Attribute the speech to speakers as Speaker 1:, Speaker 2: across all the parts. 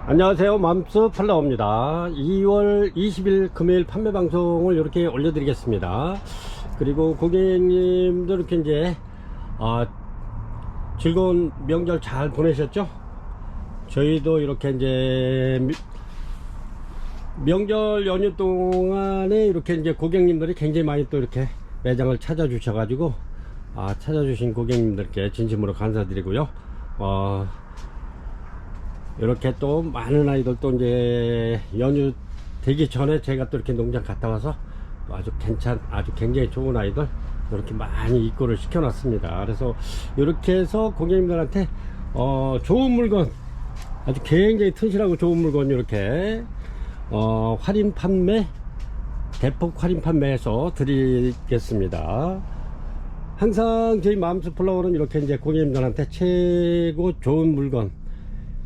Speaker 1: 안녕하세요, 맘스 플라워입니다. 2월 20일 금요일 판매 방송을 이렇게 올려드리겠습니다. 그리고 고객님들 이렇게 이제 즐거운 명절 잘 보내셨죠? 저희도 이렇게 이제 명절 연휴 동안에 이렇게 이제 고객님들이 굉장히 많이 또 이렇게 매장을 찾아주셔가지고 찾아주신 고객님들께 진심으로 감사드리고요. 이렇게 또 많은 아이들 또 이제 연휴 되기 전에 제가 또 이렇게 농장 갔다 와서 아주 굉장히 좋은 아이들 이렇게 많이 입고를 시켜 놨습니다. 그래서 이렇게 해서 고객님들한테 좋은 물건, 아주 굉장히 튼실하고 좋은 물건 이렇게 할인 판매, 대폭 할인 판매해서 드리겠습니다. 항상 저희 맘스 플라워는 이렇게 이제 고객님들한테 최고 좋은 물건,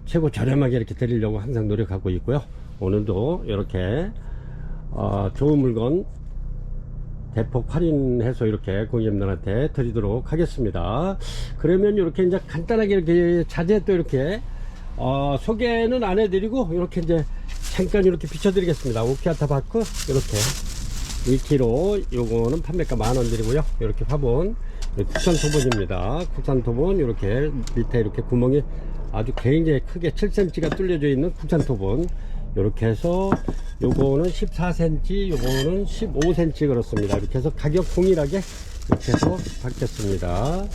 Speaker 1: 최고 저렴하게 이렇게 드리려고 항상 노력하고 있고요. 오늘도 이렇게 좋은 물건 대폭 할인해서 이렇게 고객님들한테 드리도록 하겠습니다. 그러면 이렇게 이제 간단하게 이렇게 자재 또 이렇게 소개는 안 해드리고 이렇게 이제 잠깐 이렇게 비춰드리겠습니다. 오키아타 바크 이렇게 2kg, 요거는 판매가 10,000원 드리고요. 이렇게 화분 국산 토본입니다. 국산 토본 이렇게 밑에 이렇게 구멍이 아주 굉장히 크게 7cm가 뚫려져 있는 국산 토본, 이렇게 해서 요거는 14cm, 요거는 15cm 그렇습니다. 이렇게 해서 가격 동일하게 이렇게 해서 받겠습니다.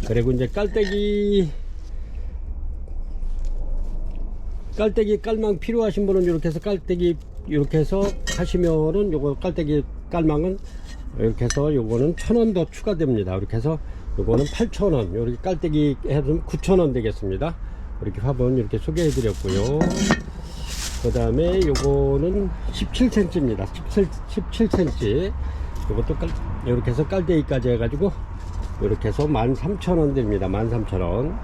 Speaker 1: 그리고 이제 깔때기 깔망 필요하신 분은 이렇게 해서 깔때기 이렇게 해서 하시면은 요거 깔때기 깔망은 이렇게 해서 요거는 1,000원 더 추가됩니다. 이렇게 해서 요거는 8,000원, 이렇게 깔때기 해서 9,000원 되겠습니다. 이렇게 화분 이렇게 소개해 드렸고요. 그 다음에 요거는 17cm입니다. 17cm. 요것도 이렇게 해서 깔때기까지 해가지고 이렇게 해서 13,000원 됩니다. 13,000원.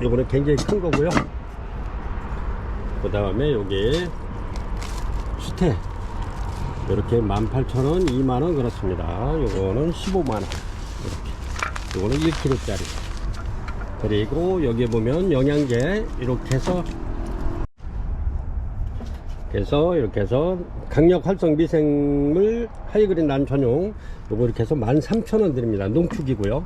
Speaker 1: 요거는 굉장히 큰 거고요. 그 다음에 여기 수태 이렇게 18,000원, 2만원 그렇습니다. 요거는 15만원. 이렇게. 요거는 1kg짜리. 그리고 여기 보면 영양제 이렇게 해서 이렇게 해서 강력 활성 미생물 하이그린 난 전용 요거 이렇게 해서 13,000원 드립니다. 농축이고요.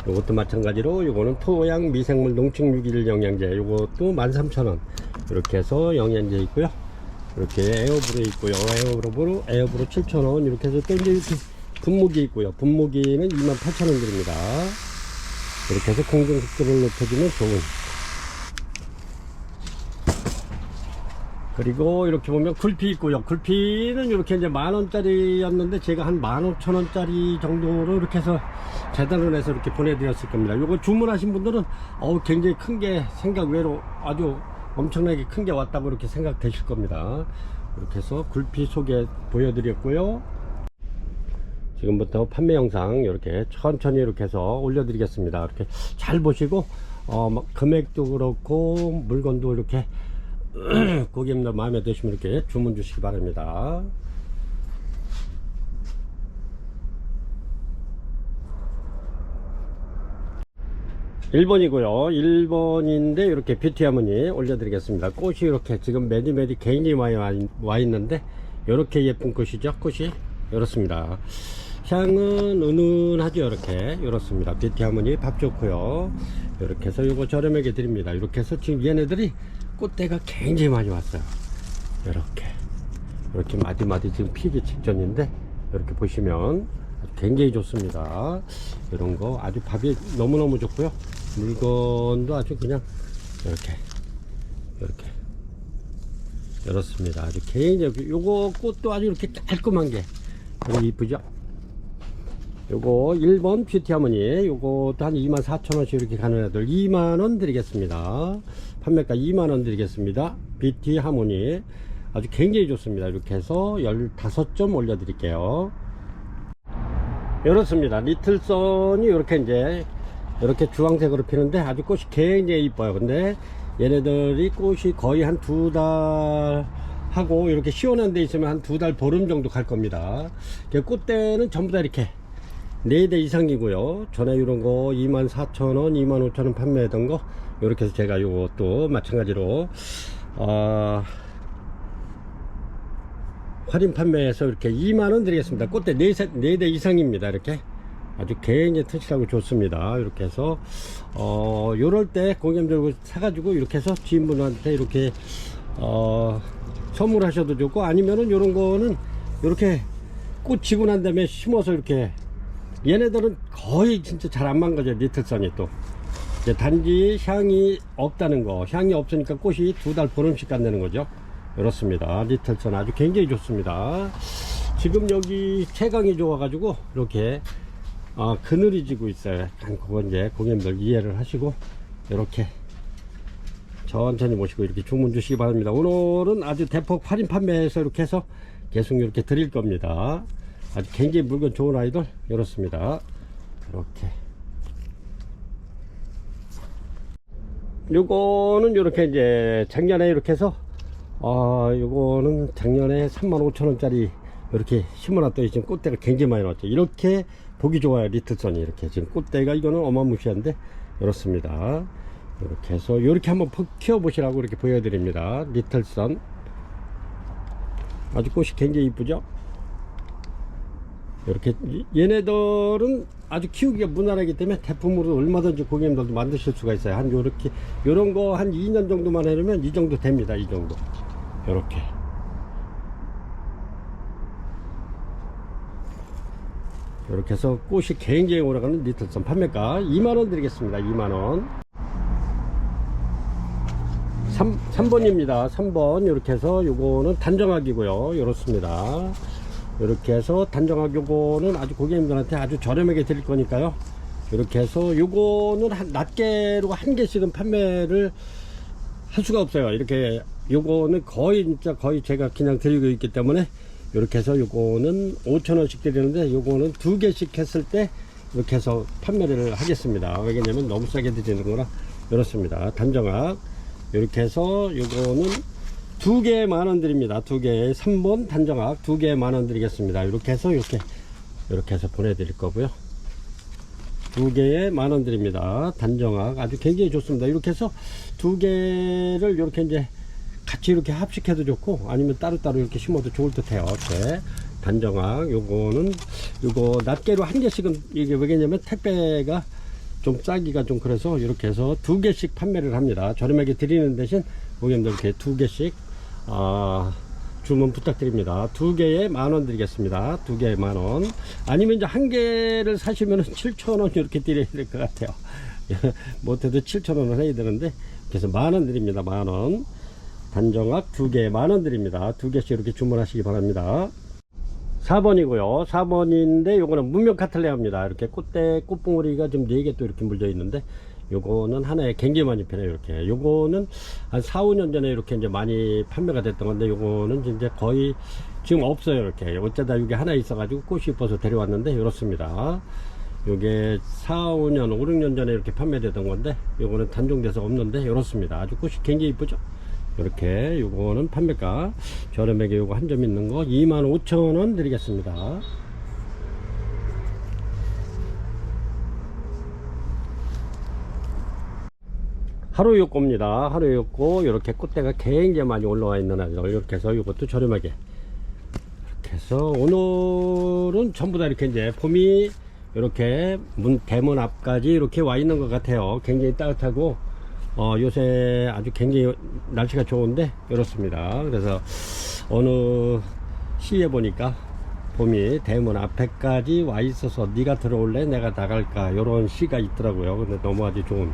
Speaker 1: 요것도 마찬가지로 요거는 토양 미생물 농축 유기질 영양제, 요것도 13,000원. 이렇게 해서 영양제 있고요. 이렇게 에어브로 있고요. 에어브로 7,000원. 이렇게 해서 또 이제 이렇게 분무기 있고요. 분무기는 28,000원 드립니다. 이렇게 해서 공정 속도를 높여주면 좋은. 그리고 이렇게 보면 굴피 있고요. 굴피는 이렇게 이제 10,000원짜리였는데 제가 한 15,000원짜리 정도로 이렇게 해서 재단을 해서 이렇게 보내드렸을 겁니다. 요거 주문하신 분들은 굉장히 큰 게 생각 외로 아주 엄청나게 큰 게 왔다고 이렇게 생각되실 겁니다. 이렇게 해서 굴피 소개 보여드렸고요. 지금부터 판매 영상 이렇게 천천히 이렇게 해서 올려드리겠습니다. 이렇게 잘 보시고 금액도 그렇고 물건도 이렇게 고객님들 마음에 드시면 이렇게 주문 주시기 바랍니다. (1번이고요) 1번인데 이렇게 뷰티 하모니 올려드리겠습니다. 꽃이 이렇게 지금 매디매디 굉장히 많이 와 있는데 이렇게 예쁜 꽃이죠. 꽃이 이렇습니다. 향은 은은하죠. 이렇습니다. 뷰티 하모니 밥 좋고요. 이렇게 해서 이거 저렴하게 드립니다. 이렇게 해서 지금 얘네들이 꽃대가 굉장히 많이 왔어요. 이렇게 마디마디 지금 피기 직전인데 이렇게 보시면 아주 굉장히 좋습니다. 이런 거 아주 밥이 너무너무 좋고요. 물건도 아주 그냥 이렇게 이렇습니다. 아주 굉장히 요거 꽃도 아주 이렇게 깔끔한 게 되게 이쁘죠. 요거 1번 뷰티 하모니 요것도 한 24,000원씩 이렇게 가는 애들 2만원 드리겠습니다. 판매가 2만원 드리겠습니다. 뷰티 하모니 아주 굉장히 좋습니다. 이렇게 해서 15점 올려 드릴게요. 이렇습니다. 리틀선이 이렇게 이제 이렇게 주황색으로 피는데 아주 꽃이 굉장히 이뻐요. 근데 얘네들이 꽃이 거의 한 2달 하고 이렇게 시원한 데 있으면 한 2달 보름 정도 갈 겁니다. 꽃대는 전부 다 이렇게 4대 이상이고요. 전에 이런 거 24,000원, 25,000원 판매했던 거 이렇게 해서 제가 요것도 마찬가지로 할인 판매해서 이렇게 2만원 드리겠습니다. 꽃대 4대 이상입니다. 이렇게 아주 굉장히 튼실하고 좋습니다. 이렇게 해서 요럴 때 고객님들 사가지고 이렇게 해서 지인분한테 이렇게 선물하셔도 좋고, 아니면은 요런 거는 이렇게 꽃 지고 난 다음에 심어서 이렇게, 얘네들은 거의 진짜 잘 안 망가져요. 리틀선이 또 이제 단지 향이 없다는 거, 향이 없으니까 꽃이 2달 보름씩 간다는 거죠. 이렇습니다. 리틀선 아주 굉장히 좋습니다. 지금 여기 채광이 좋아가지고 이렇게 그늘이 지고 있어요. 그거 이제 고객님들 이해를 하시고 이렇게 천천히 모시고 이렇게 주문 주시기 바랍니다. 오늘은 아주 대폭 할인 판매해서 이렇게 해서 계속 이렇게 드릴 겁니다. 아주 굉장히 물건 좋은 아이들 이렇습니다. 이렇게 요거는 이렇게 이제 작년에 이렇게 해서 요거는 작년에 35,000원짜리 이렇게 심어놨더니 지금 꽃대가 굉장히 많이 나왔죠. 이렇게 보기 좋아요. 리틀선이 이렇게 지금 꽃대가 이거는 어마무시한데 이렇습니다. 이렇게 해서 이렇게 한번 키워 보시라고 이렇게 보여드립니다. 리틀선 아주 꽃이 굉장히 이쁘죠. 이렇게 얘네들은 아주 키우기가 무난하기 때문에 대품으로 얼마든지 고객님들도 만드실 수가 있어요. 한 요렇게 요런 거 한 2년 정도만 해놓으면 이 정도 됩니다. 이 정도 요렇게 이렇게 해서 꽃이 굉장히 오래가는 리틀선 판매가 2만원 드리겠습니다. 2만원 3번입니다 3번 이렇게 해서 요거는 단정하기고요. 요렇습니다. 이렇게 해서 단정하게 요거는 아주 고객님들한테 아주 저렴하게 드릴 거니까요. 이렇게 해서 요거는 낱개로 한 개씩은 판매를 할 수가 없어요. 이렇게 요거는 거의 진짜 거의 제가 그냥 드리고 있기 때문에 이렇게 해서 요거는 5,000원씩 드리는데 요거는 2개씩 했을 때 이렇게 해서 판매를 하겠습니다. 왜냐면 너무 싸게 드리는 거라. 이렇습니다. 단정학 이렇게 해서 요거는 2개에 만원 드립니다. 2개에 3번 단정학 2개에 만원 드리겠습니다. 이렇게 해서 이렇게 해서 보내드릴 거고요. 2개에 만원 드립니다. 단정학 아주 굉장히 좋습니다. 이렇게 해서 2개를 이렇게 이제 같이 이렇게 합식해도 좋고, 아니면 따로따로 이렇게 심어도 좋을 듯 해요. 이렇게 단정학 요거는 요거 낱개로 한 개씩은 이게 왜냐면 택배가 좀 싸기가 좀 그래서 이렇게 해서 2개씩 판매를 합니다. 저렴하게 드리는 대신 고객님들 이렇게 2개씩 주문 부탁드립니다. 2개에 만원 드리겠습니다. 2개에 만원. 아니면 이제 한 개를 사시면은 7,000원 이렇게 드려야 될 것 같아요. 못해도 7,000원을 해야 되는데, 그래서 만원 드립니다. 만원. 단정학 2개에 만원 드립니다. 2개씩 이렇게 주문하시기 바랍니다. 4번이고요. 4번인데 요거는 문명 카틀레아입니다. 이렇게 꽃대 꽃봉오리가 좀 4개 또 이렇게 물려 있는데, 요거는 하나에 굉장히 많이 편해요. 이렇게 요거는 한 4, 5년 전에 이렇게 이제 많이 판매가 됐던 건데, 요거는 이제 거의 지금 없어요. 이렇게 어쩌다 이게 하나 있어 가지고 꽃이 이뻐서 데려왔는데 이렇습니다. 요게 4, 5년 5, 6년 전에 이렇게 판매되던 건데, 요거는 단종돼서 없는데 이렇습니다. 아주 꽃이 굉장히 이쁘죠. 이렇게 요거는 판매가 저렴하게 요거 한 점 있는 거 25,000원 드리겠습니다. 하루요꼬입니다. 하루요꼬 이렇게 꽃대가 굉장히 많이 올라와 있는 아이들 이렇게 해서 이것도 저렴하게 이렇게 해서 오늘은 전부 다 이렇게 이제 봄이 이렇게 대문 앞까지 이렇게 와 있는 것 같아요. 굉장히 따뜻하고 요새 아주 굉장히 날씨가 좋은데 이렇습니다. 그래서 어느 시에 보니까 봄이 대문 앞에까지 와 있어서 네가 들어올래 내가 나갈까 이런 시가 있더라고요. 근데 너무 아주 좋은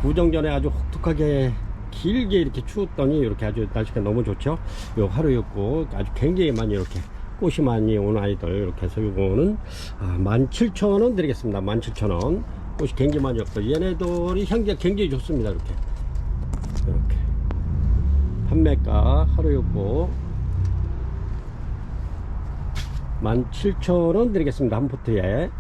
Speaker 1: 구정 전에 아주 혹독하게 길게 이렇게 추웠더니 이렇게 아주 날씨가 너무 좋죠. 요 하루였고 아주 굉장히 많이 이렇게 꽃이 많이 온 아이들 이렇게 해서 요거는 17,000원 드리겠습니다. 17,000원. 꽃이 굉장히 많이 없고 얘네들이 향기가 굉장히 좋습니다. 이렇게 판매가 하루였고 17,000원 드리겠습니다. 한 포트에.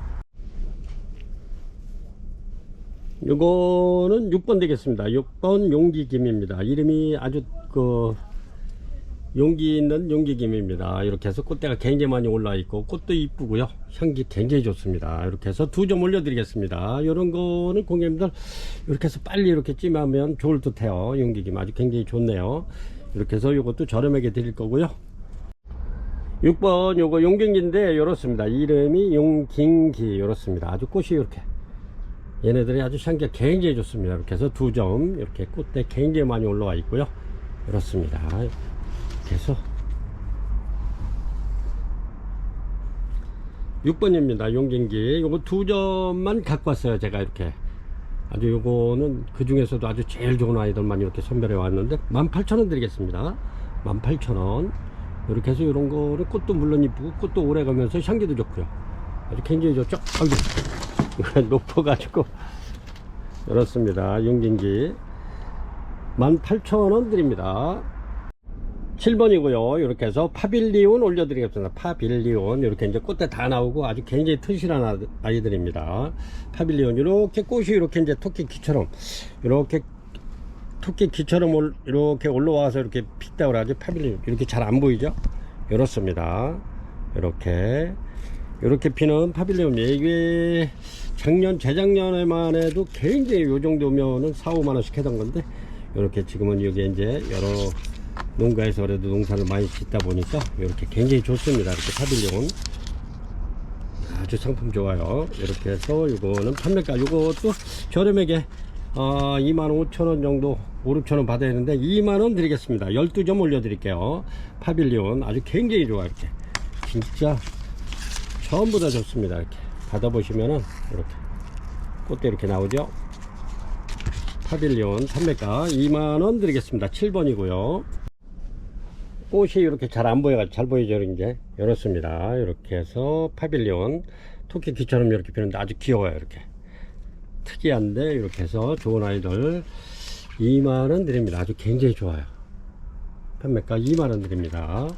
Speaker 1: 요거는 6번 되겠습니다. 6번 용기김입니다. 이름이 아주 용기 있는 용기김입니다. 이렇게 해서 꽃대가 굉장히 많이 올라 있고 꽃도 이쁘고요, 향기 굉장히 좋습니다. 이렇게 해서 2점 올려 드리겠습니다. 이런 거는 고객님들 이렇게 해서 빨리 이렇게 찜하면 좋을 듯 해요. 용기김 아주 굉장히 좋네요. 이렇게 해서 이것도 저렴하게 드릴 거고요. 6번 요거 용갱기인데 이렇습니다. 이름이 용긴기. 이렇습니다. 아주 꽃이 이렇게, 얘네들이 아주 향기가 굉장히 좋습니다. 이렇게 해서 2점 이렇게 꽃대 굉장히 많이 올라와 있고요. 이렇습니다. 이렇게 해서 6번입니다. 용갱기 요거 2점만 갖고 왔어요. 제가 이렇게 아주 요거는 그 중에서도 아주 제일 좋은 아이들만 이렇게 선별해 왔는데 18,000원 드리겠습니다. 18,000원. 이렇게 해서 이런 거는 꽃도 물론 이쁘고 꽃도 오래 가면서 향기도 좋고요. 아주 굉장히 좋죠. 아이고 높아가지고. 이렇습니다. 용긴기 18,000원 드립니다. 7번이고요 이렇게 해서 파빌리온 올려드리겠습니다. 파빌리온 이렇게 이제 꽃대 다 나오고 아주 굉장히 튼실한 아이들입니다. 파빌리온 이렇게 꽃이 이렇게 이제 토끼귀처럼 이렇게 토끼귀처럼 이렇게 올라와서 이렇게 픽다고 하죠. 파빌리온 이렇게 잘 안 보이죠? 이렇습니다. 이렇게 피는 파빌리온이 이게 작년 재작년에만 해도 굉장히 요 정도면은 4~5만원씩 하던 건데 이렇게 지금은 여기 이제 여러 농가에서 그래도 농사를 많이 짓다 보니까 이렇게 굉장히 좋습니다. 이렇게 파빌리온 아주 상품 좋아요. 이렇게 해서 이거는 판매가 이것도 저렴하게 25,000원 정도 5~6,000원 받아야 하는데 2만원 드리겠습니다. 12점 올려 드릴게요. 파빌리온 아주 굉장히 좋아. 이렇게 진짜 전부 다 좋습니다. 이렇게 받아보시면은 이렇게 꽃대 이렇게 나오죠. 파빌리온 판매가 2만원 드리겠습니다. 7번이고요 꽃이 이렇게 잘 안 보여가지고 잘 보이죠. 이제 이렇습니다. 이렇게 해서 파빌리온 토끼귀처럼 이렇게 피는데 아주 귀여워요. 이렇게 특이한데 이렇게 해서 좋은 아이들 2만원 드립니다. 아주 굉장히 좋아요. 판매가 2만원 드립니다.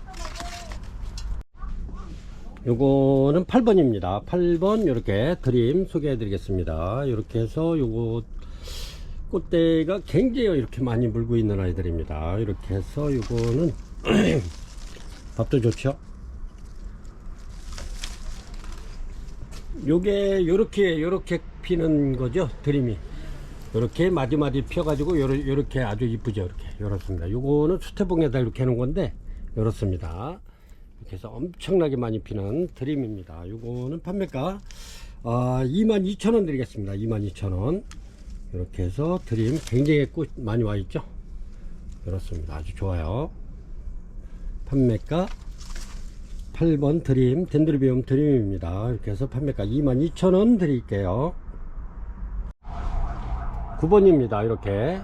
Speaker 1: 요거는 8번입니다 8번 이렇게 드림 소개해 드리겠습니다. 이렇게 해서 요거 꽃대가 굉장히 이렇게 많이 물고 있는 아이들입니다. 이렇게 해서 요거는 밥도 좋죠. 요게 요렇게 피는 거죠. 드림이 요렇게 마디마디 펴가지고 요렇게 아주 이쁘죠. 이렇게 요렇습니다. 요거는 수태봉에다 이렇게 하는 건데 요렇습니다. 이렇게 해서 엄청나게 많이 피는 드림입니다. 요거는 판매가 22,000원 드리겠습니다. 22,000원. 이렇게 해서 드림 굉장히 꽃 많이 와 있죠. 이렇습니다. 아주 좋아요. 판매가 8번 드림 덴드로비움 드림입니다. 이렇게 해서 판매가 22,000원 드릴게요. 9번입니다. 이렇게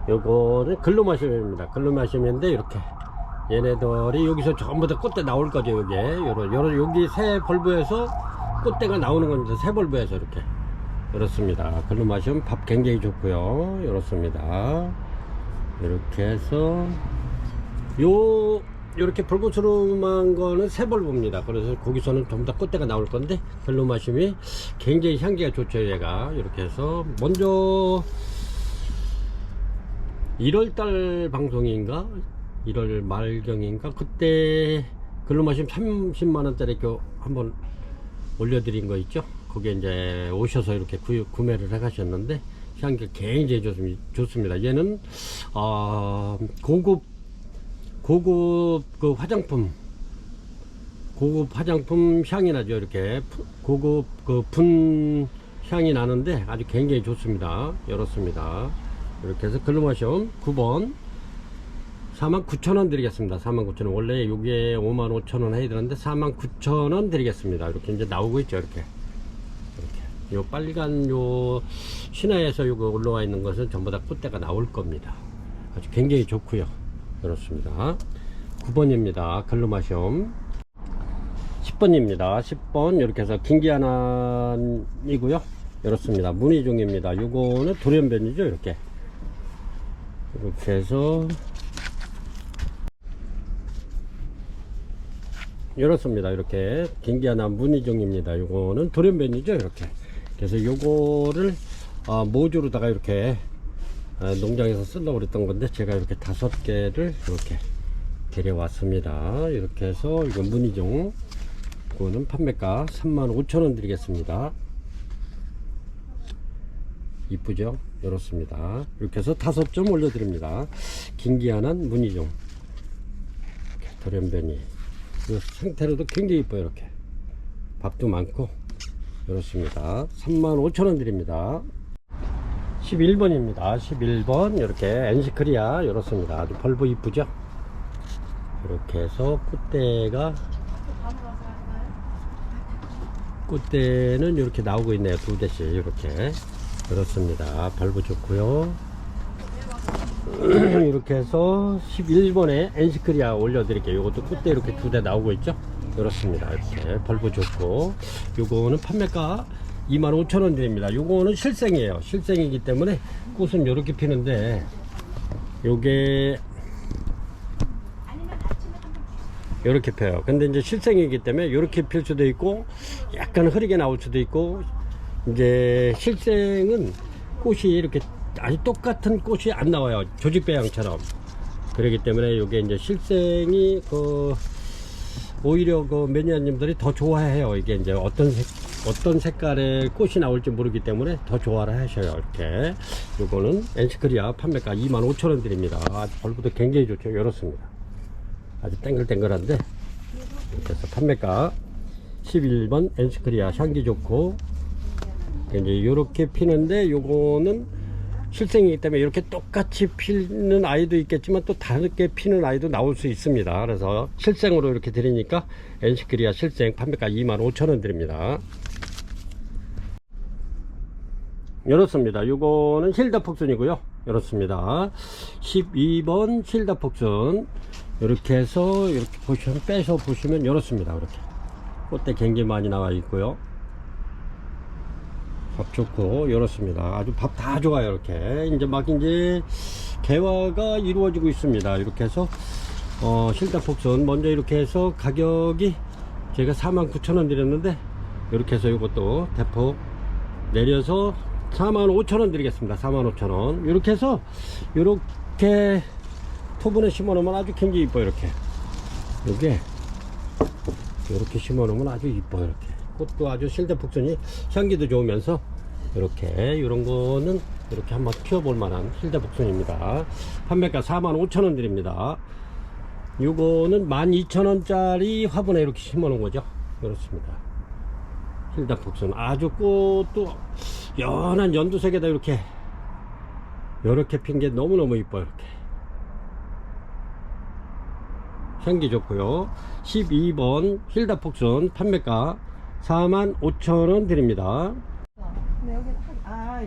Speaker 1: 요거는 글루마시움입니다. 글루마시움인데 이렇게 얘네들이 여기서 전부 다 꽃대 나올 거죠. 여기 새 벌브에서 꽃대가 나오는 겁니다. 새 벌브에서 이렇게 이렇습니다. 글루마시움 밥 굉장히 좋고요. 이렇습니다. 이렇게 해서 이렇게 불꽃으로만 거는 새 벌브입니다. 그래서 거기서는 전부 다 꽃대가 나올 건데 글루마시움이 굉장히 향기가 좋죠. 얘가 이렇게 해서 먼저 1월달 방송인가 1월 말경인가 그때 글루마시움 30만원짜리 한번 올려드린 거 있죠. 거기에 이제 오셔서 이렇게 구매를 해 가셨는데 향기가 굉장히 좋습니다. 얘는 고급 그 화장품 향이 나죠. 이렇게 고급 그 분 향이 나는데 아주 굉장히 좋습니다. 이렇습니다. 이렇게 해서 글루마시움 9번 49,000원 드리겠습니다. 49,000원. 원래 요게 55,000원 해야 되는데 49,000원 드리겠습니다. 이렇게 이제 나오고 있죠. 이렇게 요 빨간 요 시내에서 요거 올라와 있는 것은 전부 다 꽃대가 나올 겁니다. 아주 굉장히 좋고요. 그렇습니다. 9번입니다. 글루마시움 10번입니다. 10번 이렇게 해서 긴기아난이고요. 이렇습니다. 무늬종입니다. 요거는 돌연변이죠. 이렇게 해서 이렇습니다. 이렇게 긴기아난 무늬종입니다. 요거는 돌연변이죠. 이렇게 그래서 요거를 모주로다가 이렇게 농장에서 쓰려고 그랬던 건데 제가 이렇게 5개를 이렇게 데려왔습니다. 이렇게 해서 이건 문희종, 이거는 판매가 35,000원 드리겠습니다. 이쁘죠? 이렇습니다. 이렇게 해서 5점 올려드립니다. 김기한한 문희종 돌연변이, 이 상태로도 굉장히 이뻐요. 이렇게 밥도 많고 이렇습니다. 35,000원 드립니다. 11번입니다. 11번 이렇게 엔시크리아 이렇습니다. 아주 벌브 이쁘죠? 이렇게 해서 꽃대는 이렇게 나오고 있네요. 2대씩 이렇게 그렇습니다. 벌브 좋고요. 이렇게 해서 11번에 엔시크리아 올려드릴게요. 이것도 꽃대 이렇게 2대 나오고 있죠? 그렇습니다. 이렇게 벌브 좋고, 요거는 판매가 25,000원 드립니다. 요거는 실생이에요. 실생이기 때문에 꽃은 이렇게 피는데, 요게 이렇게 펴요. 근데 이제 실생이기 때문에 이렇게 필 수도 있고 약간 흐리게 나올 수도 있고, 이제 실생은 꽃이 이렇게 아주 똑같은 꽃이 안 나와요. 조직배양처럼. 그렇기 때문에 이게 이제 실생이 오히려 매니아님들이 더 좋아해요. 이게 이제 어떤 색깔의 꽃이 나올지 모르기 때문에 더 좋아를 하셔요. 이렇게. 요거는 엔시크리아 판매가 25,000원 드립니다. 아주 벌브도 굉장히 좋죠. 이렇습니다. 아주 땡글땡글한데, 그래서 판매가 11번 엔시크리아 향기 좋고, 이제 요렇게 피는데, 요거는 실생이기 때문에 이렇게 똑같이 피는 아이도 있겠지만 또 다르게 피는 아이도 나올 수 있습니다. 그래서 실생으로 이렇게 드리니까 엔시크리아 실생 판매가 25,000원 드립니다. 이렇습니다. 요거는 힐다 폭순이고요. 이렇습니다. 12번 힐다 폭순. 이렇게 해서 이렇게 보시면, 빼서 보시면 이렇습니다. 이렇게 꽃대 굉장히 많이 나와 있고요. 밥 좋고 이렇습니다. 아주 밥 다 좋아요. 이렇게 이제 개화가 이루어지고 있습니다. 이렇게 해서 실다 폭순 먼저 이렇게 해서 가격이 제가 49,000원 드렸는데, 이렇게 해서 이것도 대폭 내려서 45,000원 드리겠습니다. 45,000원. 이렇게 해서 이렇게 토분에 심어 놓으면 아주 굉장히 이뻐요. 이렇게 심어 놓으면 아주 이뻐요. 이렇게 꽃도 아주 실대폭순이 향기도 좋으면서, 이렇게 이런 거는 이렇게 한번 피워볼 만한 실대폭순입니다. 판매가 45,000원 드립니다. 요거는 12,000원짜리 화분에 이렇게 심어 놓은 거죠. 그렇습니다. 실대폭순 아주 꽃도 연한 연두색에다 이렇게 핀 게 너무너무 이뻐요. 이렇게 향기 좋고요. 12번 힐다 폭순 판매가 45,000원 드립니다.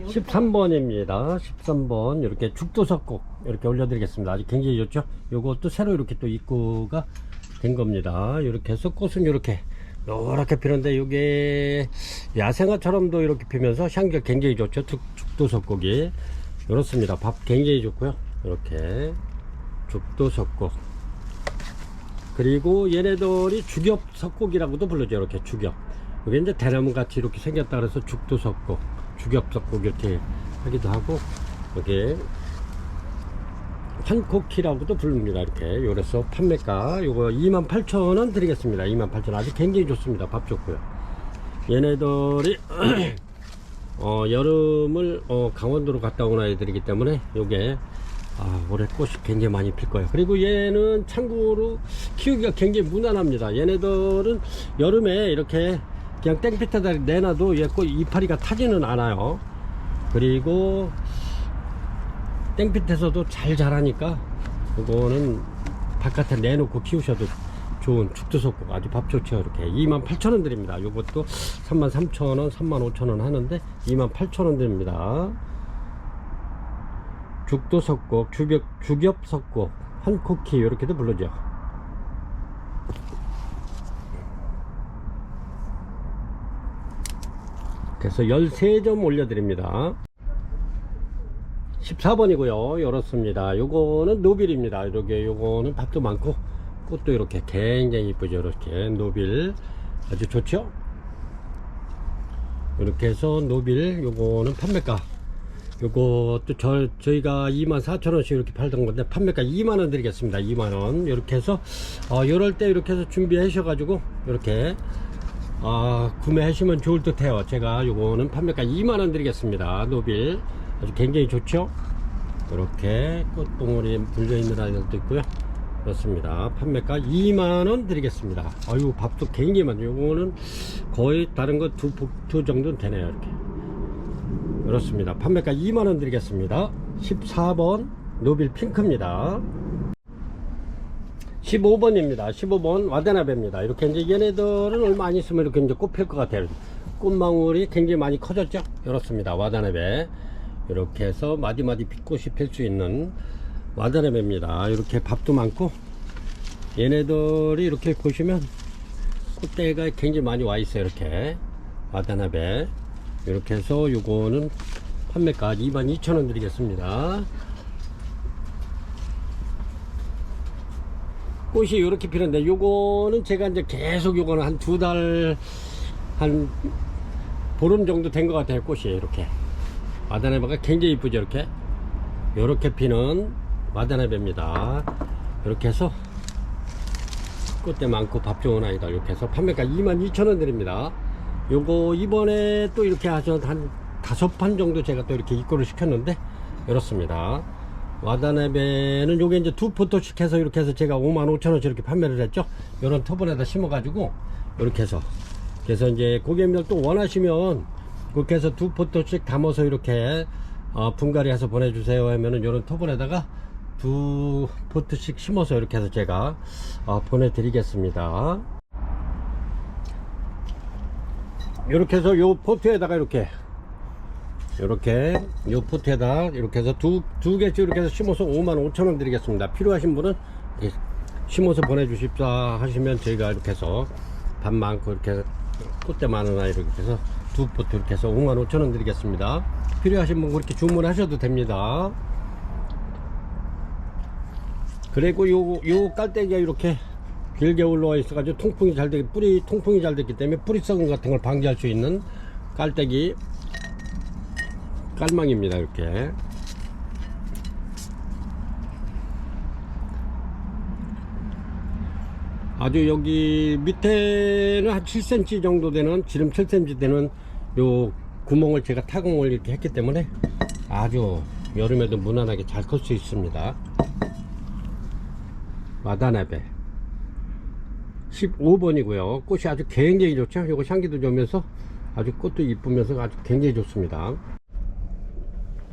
Speaker 1: 13번입니다. 13번 이렇게 죽도석곡 이렇게 올려드리겠습니다. 아주 굉장히 좋죠. 요것도 새로 이렇게 또 입고가 된 겁니다. 이렇게 해서 꽃은 이렇게 노랗게 피는데, 요게 야생화처럼도 이렇게 피면서 향기가 굉장히 좋죠. 죽도석곡이 이렇습니다. 밥 굉장히 좋고요. 이렇게 죽도석곡. 그리고 얘네들이 주겹석곡이라고도 불러죠. 이렇게 주겹. 이게 이제 대나무 같이 이렇게 생겼다 그래서 죽도석곡, 주겹석곡 이렇게 하기도 하고, 여기 한코키라고도 부릅니다. 이렇게. 그래서 판매가 요거 28,000원 드리겠습니다. 28,000원. 아주 굉장히 좋습니다. 밥 좋고요. 얘네들이 여름을 강원도로 갔다 온 아이들이기 때문에 요게 올해 꽃이 굉장히 많이 필 거예요. 그리고 얘는 참고로 키우기가 굉장히 무난합니다. 얘네들은 여름에 이렇게 그냥 땡볕에다 내놔도 얘 꽃 이파리가 타지는 않아요. 그리고 땡볕에서도 잘 자라니까 이거는 바깥에 내놓고 키우셔도 좋은 죽도석곡 아주 밥 좋죠. 이렇게 28,000원 드립니다. 요것도 33,000원 35,000원 하는데 28,000원 드립니다. 죽도석곡, 주겹석곡, 한코키 이렇게도 부르죠. 그래서 13점 올려드립니다. 14번이고요. 이렇습니다. 요거는 노빌입니다. 이렇게 요거는 밥도 많고 꽃도 이렇게 굉장히 이쁘죠. 이렇게 노빌 아주 좋죠. 이렇게 해서 노빌 요거는 판매가 요것도 저희가 24,000원씩 이렇게 팔던 건데 판매가 2만원 드리겠습니다. 2만원. 이렇게 해서 요럴 때 이렇게 해서 준비하셔 가지고 이렇게 구매하시면 좋을 듯 해요. 제가 요거는 판매가 2만원 드리겠습니다. 노빌 아주 굉장히 좋죠. 이렇게 꽃봉오리 물려있는 아이들도 있고요. 그렇습니다. 판매가 2만원 드리겠습니다. 아유, 밥도 굉장히 많죠. 요거는 거의 다른 거 두 정도는 되네요. 이렇게. 그렇습니다. 판매가 2만원 드리겠습니다. 14번 노빌 핑크입니다. 15번입니다. 15번 와다나베입니다. 이렇게 이제 얘네들은 얼마 안 있으면 이렇게 이제 꽃필 것 같아요. 꽃망울이 굉장히 많이 커졌죠. 이렇습니다. 와다나베. 이렇게 해서 마디마디 빛꽃이 필 수 있는 와다나베입니다. 이렇게 밥도 많고, 얘네들이 이렇게 보시면 꽃대가 굉장히 많이 와 있어요. 이렇게 와다나베. 이렇게 해서 요거는 판매가 22,000원 드리겠습니다. 꽃이 이렇게 피는데 요거는 제가 이제 계속 요거는 한 2달 한 보름 정도 된 것 같아요. 꽃이 이렇게 와다나베가 굉장히 이쁘죠. 이렇게 피는 와다나베입니다. 이렇게 해서 꽃대 많고 밥 좋은 아이들 이렇게 해서 판매가 22,000원 드립니다. 요거 이번에 또 이렇게 아주 한 5판 정도 제가 또 이렇게 입고를 시켰는데 이렇습니다. 와다나베는 요게 이제 2포토씩 해서 이렇게 해서 제가 55,000원씩 이렇게 판매를 했죠. 요런 터번에다 심어 가지고 이렇게 해서 그래서 이제 고객님들 또 원하시면 그렇게 해서 2포토씩 담아서 이렇게 분갈이 해서 보내주세요 하면은 요런 터번에다가 2포트씩 심어서 이렇게 해서 제가 보내드리겠습니다. 이렇게 해서 요 포트에다가 이렇게 요 포트에다 이렇게 해서 두 개씩 이렇게 해서 심어서 55,000원 드리겠습니다. 필요하신 분은 이렇게 심어서 보내주십사 하시면 저희가 이렇게 해서 밥 많고 이렇게 꽃대 많은 아이 이렇게 해서 2포트 이렇게 해서 55,000원 드리겠습니다. 필요하신 분 그렇게 주문하셔도 됩니다. 그리고 요 깔때기가 이렇게 길게 올라와 있어가지고 통풍이 잘 되기, 뿌리 통풍이 잘 됐기 때문에 뿌리 썩은 같은 걸 방지할 수 있는 깔때기 깔망입니다. 이렇게 아주 여기 밑에는 한 7cm 정도 되는 지름 7cm 되는 요 구멍을 제가 타공을 이렇게 했기 때문에 아주 여름에도 무난하게 잘 클 수 있습니다. 와다나베 15번이고요. 꽃이 아주 굉장히 좋죠. 요거 향기도 좋으면서 아주 꽃도 이쁘면서 아주 굉장히 좋습니다.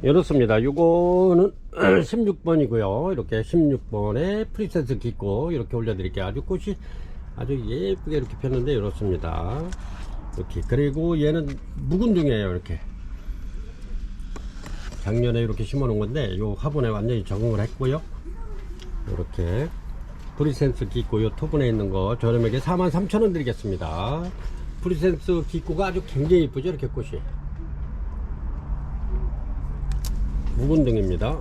Speaker 1: 이렇습니다. 요거는 16번이고요. 이렇게 16번에 프린세스 기고 이렇게 올려드릴게요. 아주 꽃이 아주 예쁘게 이렇게 폈는데 이렇습니다. 이렇게. 그리고 얘는 묵은둥이에요. 이렇게 작년에 이렇게 심어 놓은 건데 요 화분에 완전히 적응을 했고요. 이렇게 프리센스 기고 요 토분에 있는 거 저렴하게 43,000원 드리겠습니다. 프리센스 기고가 아주 굉장히 이쁘죠. 이렇게 꽃이 묵은등입니다.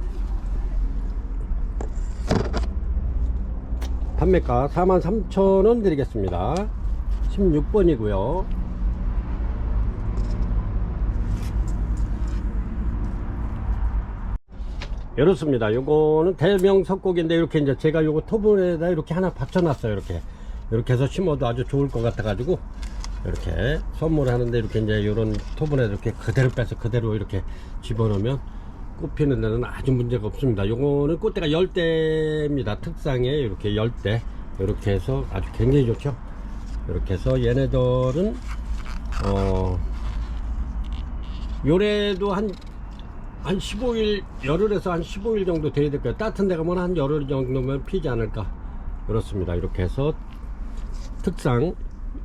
Speaker 1: 판매가 43,000원 드리겠습니다. 16번이고요. 이렇습니다. 요거는 대명석곡인데 이렇게 이제 제가 요거 토분에다 이렇게 하나 받쳐놨어요. 이렇게 해서 심어도 아주 좋을 것 같아 가지고 이렇게 선물을 하는데 이렇게 이제 요런 토분에 이렇게 그대로 빼서 그대로 이렇게 집어넣으면 꽃 피는 데는 아주 문제가 없습니다. 요거는 꽃대가 열대입니다. 특상에 이렇게 열대 이렇게 해서 아주 굉장히 좋죠. 이렇게 해서 얘네들은 요래도 한 15일 열흘에서 한 15일 정도 돼야 될 거예요. 따뜻한 데 가면 한 열흘 정도면 피지 않을까 그렇습니다. 이렇게 해서 특상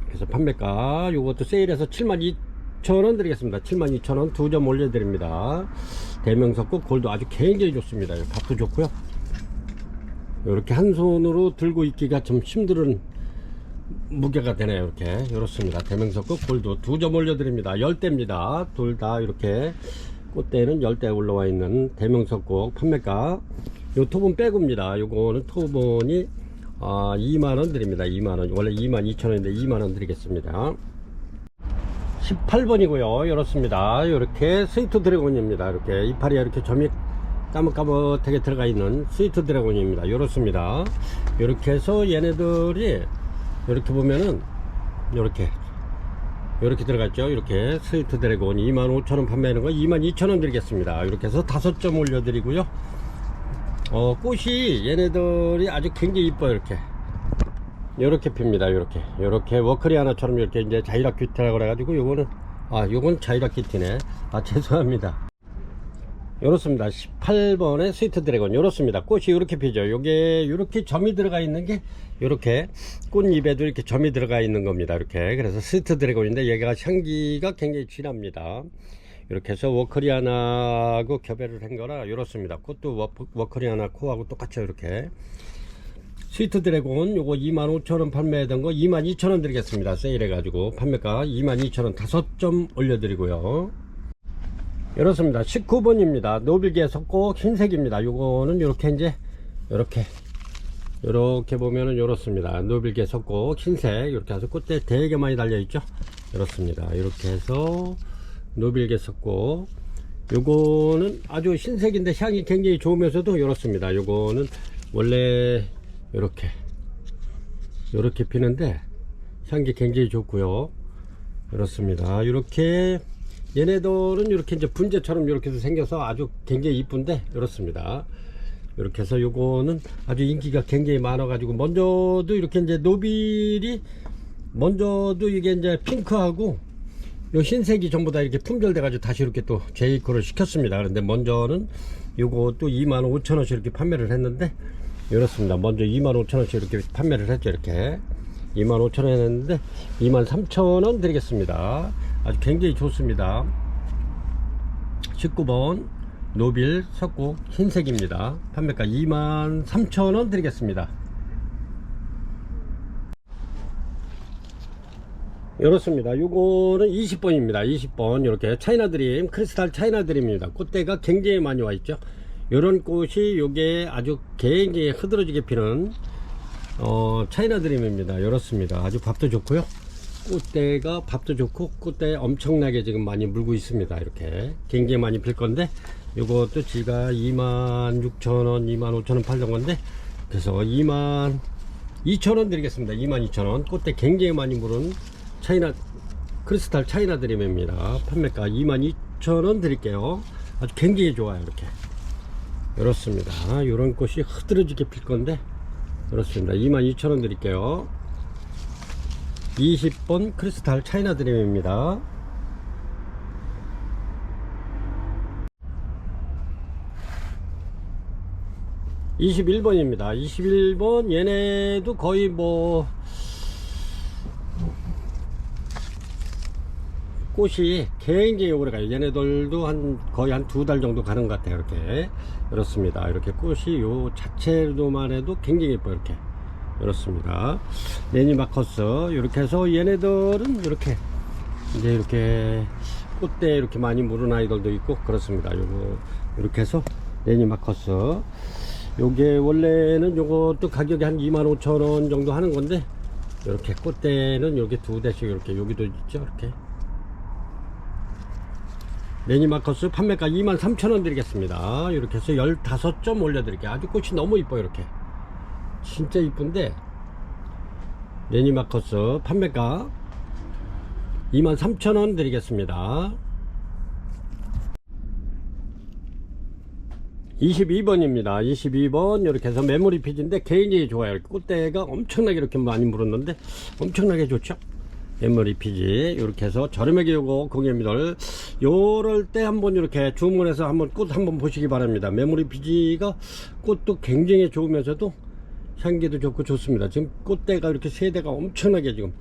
Speaker 1: 그래서 판매가 요것도 세일해서 72,000원 드리겠습니다. 72,000원 2점 올려드립니다. 대명석꽃 골도 아주 굉장히 좋습니다. 밥도 좋고요. 이렇게 한 손으로 들고 있기가 좀 힘든 무게가 되네요. 이렇게 이렇습니다. 대명석꽃 골도 2점 올려드립니다. 열대입니다. 둘 다 이렇게 꽃대는 열대 올라와 있는 대명석꽃 판매가 요 토분 빼고입니다. 요거는 토분이 2만원 드립니다. 2만원 원래 22,000원인데 2만원 드리겠습니다. 18번이고요. 이렇습니다. 이렇게 스위트 드래곤입니다. 이렇게 이파리에 이렇게 점이 까뭇까뭇하게 들어가 있는 스위트 드래곤입니다. 이렇습니다. 이렇게 해서 얘네들이 이렇게 보면은 이렇게 들어갔죠. 이렇게 스위트 드래곤 25,000원 판매하는 거 22,000원 드리겠습니다. 이렇게 해서 5점 올려드리고요. 꽃이 얘네들이 아주 굉장히 이뻐요. 이렇게 핍니다. 이렇게 워커리아나처럼 이렇게 이제 자이락 큐티라고 그래가지고 요건 자이락 큐티네. 죄송합니다. 요렇습니다. 18번의 스위트 드래곤 요렇습니다. 꽃이 이렇게 피죠. 요게 이렇게 점이 들어가 있는 게 이렇게 꽃잎에도 이렇게 점이 들어가 있는 겁니다. 이렇게 그래서 스위트 드래곤인데 얘가 향기가 굉장히 진합니다. 이렇게 해서 워커리아나하고 교배를 한 거라 이렇습니다. 꽃도 워커리아나 코하고 똑같죠. 이렇게 스위트 드래곤 요거 25,000원 판매하던 거 22,000원 드리겠습니다. 세일해 가지고 판매가 22,000원 5점 올려드리고요. 이렇습니다. 19번입니다. 노빌게 석고 흰색입니다. 요거는 요렇게 이제 요렇게 보면은 요렇습니다. 노빌게 석고 흰색 이렇게 해서 꽃대 되게 많이 달려 있죠. 이렇습니다. 이렇게 해서 노빌게 석고 요거는 아주 흰색인데 향이 굉장히 좋으면서도 이렇습니다. 요거는 원래 요렇게 피는데 향기 굉장히 좋고요. 이렇습니다. 이렇게 얘네들은 이렇게 이제 분재처럼 이렇게도 생겨서 아주 굉장히 이쁜데 이렇습니다. 이렇게 해서 요거는 아주 인기가 굉장히 많아 가지고 먼저도 이렇게 이제 노빌이 먼저도 이게 이제 핑크하고 요 흰색이 전부 다 이렇게 품절돼 가지고 다시 이렇게 또 재입고를 시켰습니다. 그런데 먼저는 요것도 25,000원씩 이렇게 판매를 했는데 이렇습니다. 먼저 25,000원씩 이렇게 판매를 했죠. 이렇게 25,000원 했는데 23,000원 드리겠습니다. 아주 굉장히 좋습니다. 19번 노빌 석고 흰색입니다. 판매가 23,000원 드리겠습니다. 이렇습니다. 요거는 20번입니다. 20번 이렇게 차이나드림 크리스탈 차이나드림입니다. 꽃대가 굉장히 많이 와 있죠. 요런 꽃이 요게 아주 굉장히 흐드러지게 피는 차이나드림입니다. 이렇습니다. 아주 밥도 좋고요. 꽃대가 밥도 좋고 꽃대 엄청나게 지금 많이 물고 있습니다. 이렇게 굉장히 많이 필 건데 요것도 지가 26,000원 25,000원 팔던 건데 그래서 22,000원 드리겠습니다. 22,000원 꽃대 굉장히 많이 물은 크리스탈 차이나드림입니다. 판매가 22,000원 드릴게요. 아주 굉장히 좋아요. 이렇습니다. 요런 꽃이 흐드러지게 필 건데 그렇습니다. 22,000원 드릴게요. 20번 크리스탈 차이나드림입니다. 21번입니다. 21번 얘네도 거의 뭐 꽃이 굉장히 오래 가요. 얘네들도 거의 한 2달 정도 가는 것 같아요. 이렇습니다. 이렇게 꽃이 요 자체로만 해도 굉장히 예뻐요. 이렇습니다. 레니마커스 이렇게 해서 얘네들은 이렇게 꽃대 이렇게 많이 물은 아이들도 있고 그렇습니다. 요거 이렇게 해서 레니마커스 요게 원래는 요것도 가격이 한 25,000원 정도 하는 건데 이렇게 꽃대는 여기 2대씩 이렇게 여기도 있죠. 레니마커스 판매가 23,000원 드리겠습니다. 이렇게 해서 15점 올려드릴게요. 아주 꽃이 너무 이뻐요. 진짜 이쁜데 레니마커스 판매가 23,000원 드리겠습니다. 22번입니다. 22번 이렇게 해서 메모리 피지인데 굉장히 좋아요. 꽃대가 엄청나게 이렇게 많이 물었는데 엄청나게 좋죠. 메모리 피지 이렇게 해서 저렴하게 요거 고객님들 요럴 때 한번 이렇게 주문해서 한번 꽃 한번 보시기 바랍니다. 메모리 피지가 꽃도 굉장히 좋으면서도 향기도 좋고 좋습니다. 지금 꽃대가 이렇게 세대가 엄청나게 지금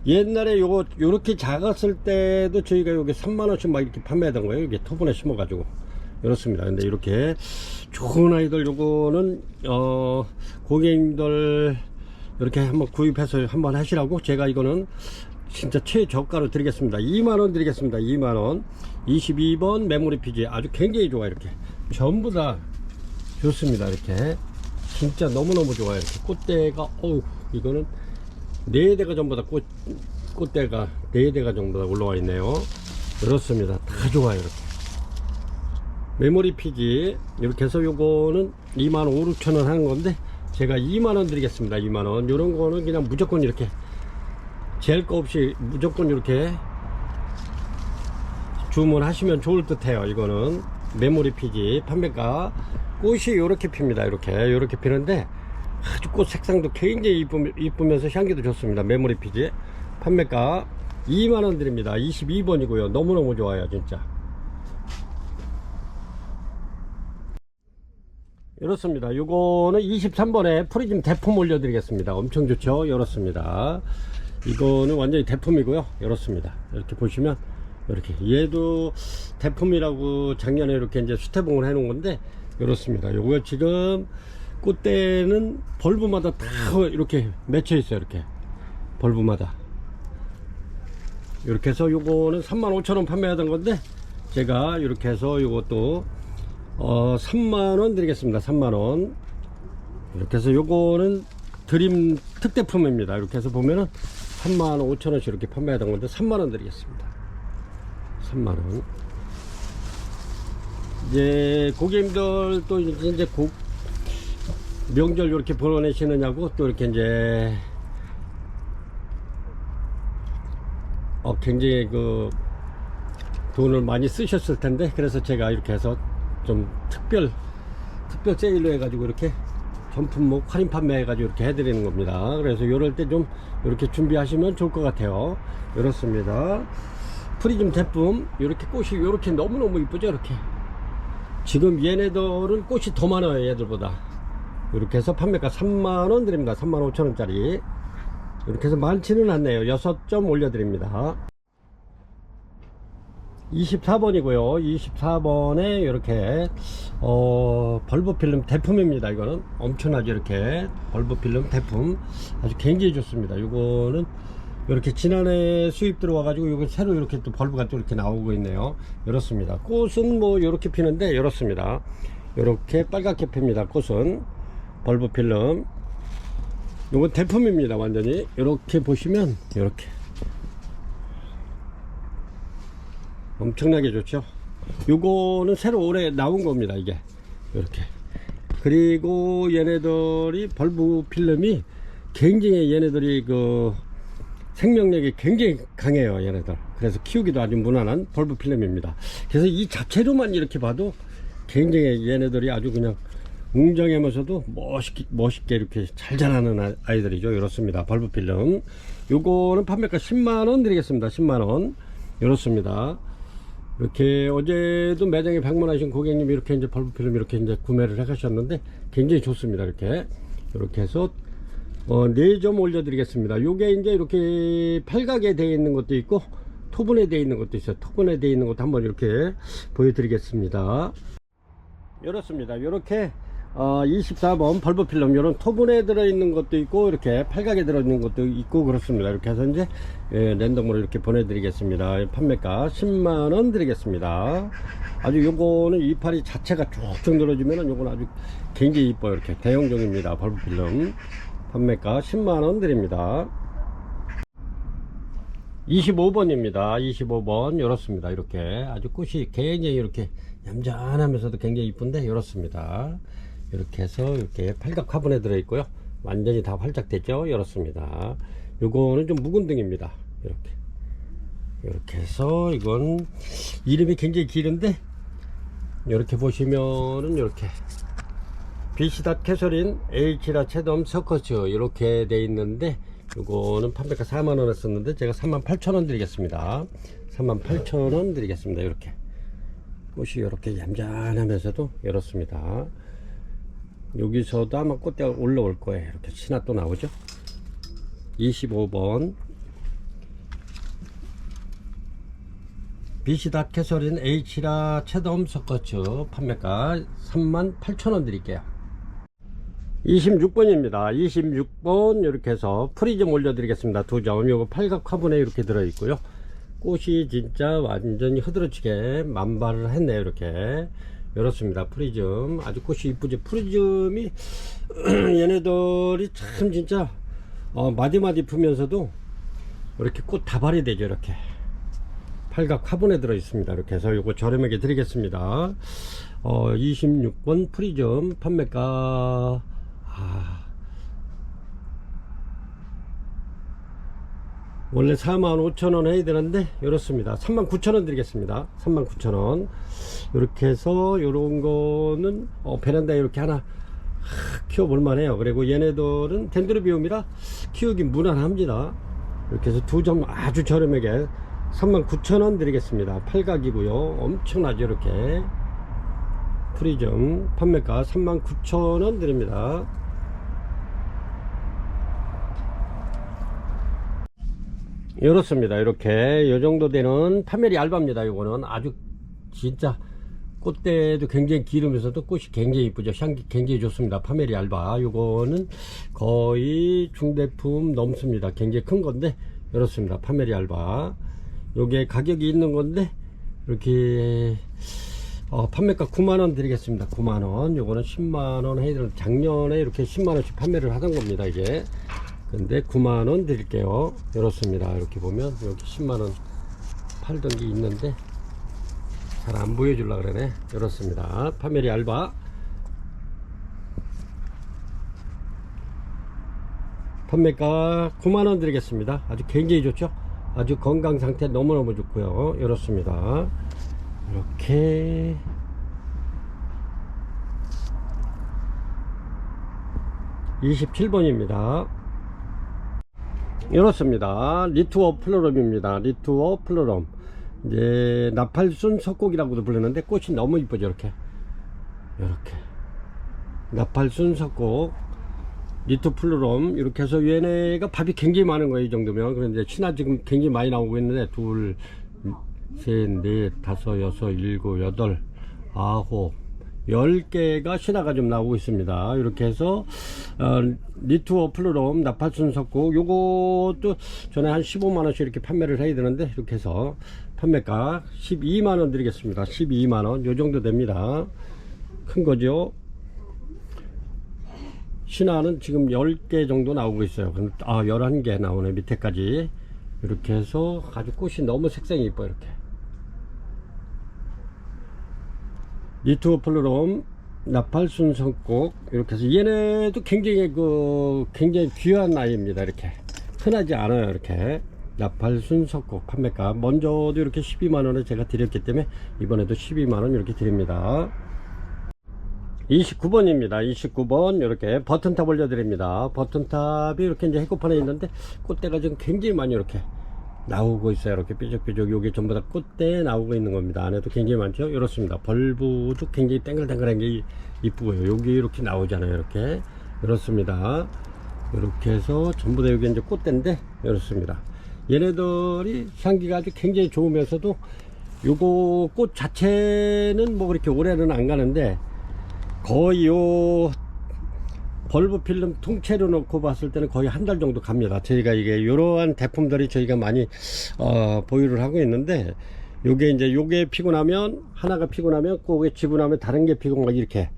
Speaker 1: 옛날에 요렇게 작았을 때도 저희가 요게 3만원씩 막 이렇게 판매하던 거예요. 이게 토분에 심어 가지고 이렇습니다. 근데 이렇게 좋은 아이들 요거는 고객님들 이렇게 한번 구입해서 한번 하시라고 제가 이거는 진짜 최저가로 드리겠습니다. 2만원 드리겠습니다. 2만원 22번 메모리 피지 아주 굉장히 좋아요. 전부 다 좋습니다. 진짜 너무너무 좋아요. 꽃대가 이거는 4대가 전부 다 꽃대가 4대가 정도 올라와 있네요. 이렇습니다. 다 좋아요. 이렇게 메모리 피지 이렇게 해서 요거는 25,000원 하는 건데 제가 2만원 드리겠습니다. 2만원. 요런 거는 그냥 무조건 이렇게 젤 거 없이 무조건 이렇게 주문하시면 좋을 듯 해요. 이거는 메모리 피지 판매가 꽃이 요렇게 핍니다. 요렇게 피는데 아주 꽃 색상도 굉장히 이쁘면서 향기도 좋습니다. 메모리 피지 판매가 2만원 드립니다. 22번이고요 너무너무 좋아요 진짜. 이렇습니다. 요거는 23번에 프리즘 대품 올려드리겠습니다. 엄청 좋죠. 이렇습니다. 이거는 완전히 대품이고요. 이렇습니다. 이렇게 보시면 이렇게 얘도 대품이라고 작년에 이렇게 이제 수태봉을 해 놓은 건데 이렇습니다. 요거 지금 꽃대는 벌브마다 다 이렇게 맺혀 있어요. 이렇게 벌브마다 이렇게 해서 요거는 35,000원 판매하던 건데 제가 이렇게 해서 요것도 3만원 드리겠습니다. 3만원. 이렇게 해서 요거는 드림 특대품입니다. 이렇게 해서 보면은 35,000원씩 이렇게 판매하던 건데 3만원 드리겠습니다. 3만원. 이제 고객님들 또 이제 명절 이렇게 보내시느냐고 또 이렇게 이제 굉장히 그 돈을 많이 쓰셨을 텐데 그래서 제가 이렇게 해서 좀 특별 세일로 해가지고 이렇게 전품목 할인 판매 해가지고 이렇게 해드리는 겁니다. 그래서 요럴 때 좀 이렇게 준비하시면 좋을 것 같아요. 이렇습니다. 프리즘 제품 이렇게 꽃이 이렇게 너무너무 이쁘죠. 이렇게 지금 얘네들은 꽃이 더 많아요. 얘들보다. 이렇게 해서 판매가 3만원 드립니다. 35,000원짜리 이렇게 해서 많지는 않네요. 6점 올려드립니다. 24번이고요 24번에 이렇게 벌브 필름 대품입니다. 이거는 엄청나게 이렇게 벌브 필름 대품 아주 굉장히 좋습니다. 이거는 이렇게 지난해 수입 들어와 가지고 이거 새로 이렇게 또 벌브가 또 이렇게 나오고 있네요. 이렇습니다. 꽃은 뭐 이렇게 피는데 이렇습니다. 이렇게 빨갛게 핍니다. 꽃은 벌브 필름 이건 대품입니다. 완전히 이렇게 보시면 이렇게 엄청나게 좋죠. 요거는 새로 올해 나온 겁니다. 이게 이렇게 그리고 얘네들이 벌브 필름이 굉장히 얘네들이 그 생명력이 굉장히 강해요. 얘네들 그래서 키우기도 아주 무난한 벌브 필름입니다. 그래서 이 자체로만 이렇게 봐도 굉장히 얘네들이 아주 그냥 웅장하면서도 멋있게 이렇게 잘 자라는 아이들이죠. 이렇습니다. 벌브 필름 요거는 판매가 10만원 드리겠습니다. 10만원 이렇습니다. 이렇게 어제도 매장에 방문하신 고객님이 이렇게 이제 벌브 필름 이렇게 이제 구매를 해 가셨는데 굉장히 좋습니다. 이렇게 해서 4점 올려드리겠습니다. 요게 이제 이렇게 팔각에 되어 있는 것도 있고 토분에 되어 있는 것도 있어요. 토분에 되어 있는 것도 한번 이렇게 보여드리겠습니다. 이렇습니다. 이렇게 24번 벌브 필름 이런 토분에 들어있는 것도 있고 이렇게 팔각에 들어있는 것도 있고 그렇습니다. 이렇게 해서 이제 랜덤으로 이렇게 보내드리겠습니다. 판매가 10만원 드리겠습니다. 아주 요거는 이파리 자체가 쭉쭉 늘어지면은 요거는 아주 굉장히 이뻐요. 이렇게 대형종입니다. 벌브 필름 판매가 10만원 드립니다. 25번입니다 25번 이렇습니다. 이렇게 아주 꽃이 굉장히 이렇게 얌전하면서도 굉장히 이쁜데 이렇습니다. 이렇게 해서 이렇게 팔각 화분에 들어 있고요. 완전히 다 활짝 됐죠. 이렇습니다. 요거는 좀 묵은 등입니다. 이렇게 해서 이건 이름이 굉장히 길은데 이렇게 보시면은 이렇게 비시닷 캐서린 H라 채덤 서커츠 이렇게 돼 있는데 요거는 판매가 4만원 했었는데 제가 38,000원 드리겠습니다. 38,000원 드리겠습니다. 이렇게 꽃이 이렇게 얌전하면서도 이렇습니다. 여기서도 아마 꽃대가 올라올 거예요. 이렇게 신화 또 나오죠. 25번 비시닷 캐서린 H라 채덤 서커츠 판매가 38,000원 드릴게요. 26번입니다 26번 이렇게 해서 프리즘 올려드리겠습니다. 2점 요거 팔각 화분에 이렇게 들어있고요. 꽃이 진짜 완전히 흐드러지게 만발을 했네요. 이렇습니다. 프리즘 아주 꽃이 이쁘죠. 프리즘이 얘네들이 참 진짜 마디마디 푸면서도 이렇게 꽃 다발이 되죠. 이렇게 팔각 화분에 들어 있습니다. 이렇게 해서 요거 저렴하게 드리겠습니다. 26번 프리즘 판매가 원래 45,000원 해야 되는데 이렇습니다. 39,000원 드리겠습니다. 39,000원. 이렇게 해서 요런 거는 베란다에 이렇게 하나 키워볼만 해요. 그리고 얘네들은 덴드로비움이라 키우기 무난합니다. 이렇게 해서 두 점 아주 저렴하게 39,000원 드리겠습니다. 팔각이고요. 엄청나죠. 이렇게 프리즘 판매가 39,000원 드립니다. 이렇습니다. 이렇게 요 정도 되는 파메리 알바입니다. 요거는 아주 진짜 꽃대도 굉장히 기르면서도 꽃이 굉장히 이쁘죠. 향기 굉장히 좋습니다. 파메리 알바 요거는 거의 중대품 넘습니다. 굉장히 큰 건데 이렇습니다. 파메리 알바 요게 가격이 있는 건데 이렇게 판매가 9만원 드리겠습니다. 9만원. 요거는 10만원 해야 되는, 작년에 이렇게 10만원씩 판매를 하던 겁니다. 이게 근데 9만원 드릴게요. 이렇습니다. 이렇게 보면 여기 10만원 팔던 게 있는데 잘 안 보여주려고 그러네. 이렇습니다. 파메리 알바 판매가 9만원 드리겠습니다. 아주 굉장히 좋죠. 아주 건강 상태 너무너무 좋고요. 이렇습니다. 이렇게 (27번입니다) 이렇습니다. 리투어 플로럼입니다. 리투어 플로럼 이제 나팔순 석곡이라고도 부르는데 꽃이 너무 이쁘죠. 이렇게 나팔순 석곡 리투 플로럼 이렇게 해서 얘네가 밥이 굉장히 많은 거예요. 이 정도면. 그런데 신화 지금 굉장히 많이 나오고 있는데 둘, 셋, 넷, 다섯, 여섯, 일곱, 여덟, 아홉, 10개가 신화가 좀 나오고 있습니다. 이렇게 해서 리투어 플로럼 나팔순 석곡 요것도 전에 한 15만원씩 이렇게 판매를 해야 되는데 이렇게 해서 판매가 12만원 드리겠습니다. 12만원 요 정도 됩니다. 큰 거죠. 신화는 지금 10개 정도 나오고 있어요. 11개 나오네. 밑에까지 이렇게 해서 아주 꽃이 너무 색상이 이뻐요. 이렇게 리투어 플로럼 나팔순 석곡 이렇게 해서 얘네도 굉장히 귀한 아이입니다. 이렇게 흔하지 않아요. 이렇게 나팔순 석곡 판매가 먼저도 이렇게 12만원에 제가 드렸기 때문에 이번에도 12만원 이렇게 드립니다. 29번입니다. 29번 이렇게 버튼탑 올려드립니다. 버튼탑이 이렇게 이제 해고판에 있는데 꽃대가 지금 굉장히 많이 이렇게 나오고 있어요. 이렇게 삐죽삐죽 요게 전부 다 꽃대 나오고 있는 겁니다. 안에도 굉장히 많죠. 이렇습니다. 벌브도 굉장히 땡글땡글한 게 이쁘고요. 여기 이렇게 나오잖아요. 이렇게 이렇습니다. 이렇게 해서 전부 다 여기 이제 꽃대인데 이렇습니다. 얘네들이 향기가 아주 굉장히 좋으면서도 요거 꽃 자체는 뭐 그렇게 오래는 안 가는데 거의 요 벌브 필름 통째로 놓고 봤을 때는 거의 한 달 정도 갑니다. 저희가 이게 이러한 제품들이 저희가 많이 보유를 하고 있는데 요게 이제 요게 피고 나면 하나가 피고 나면 그게 지고 나면 다른 게 피고 막 이렇게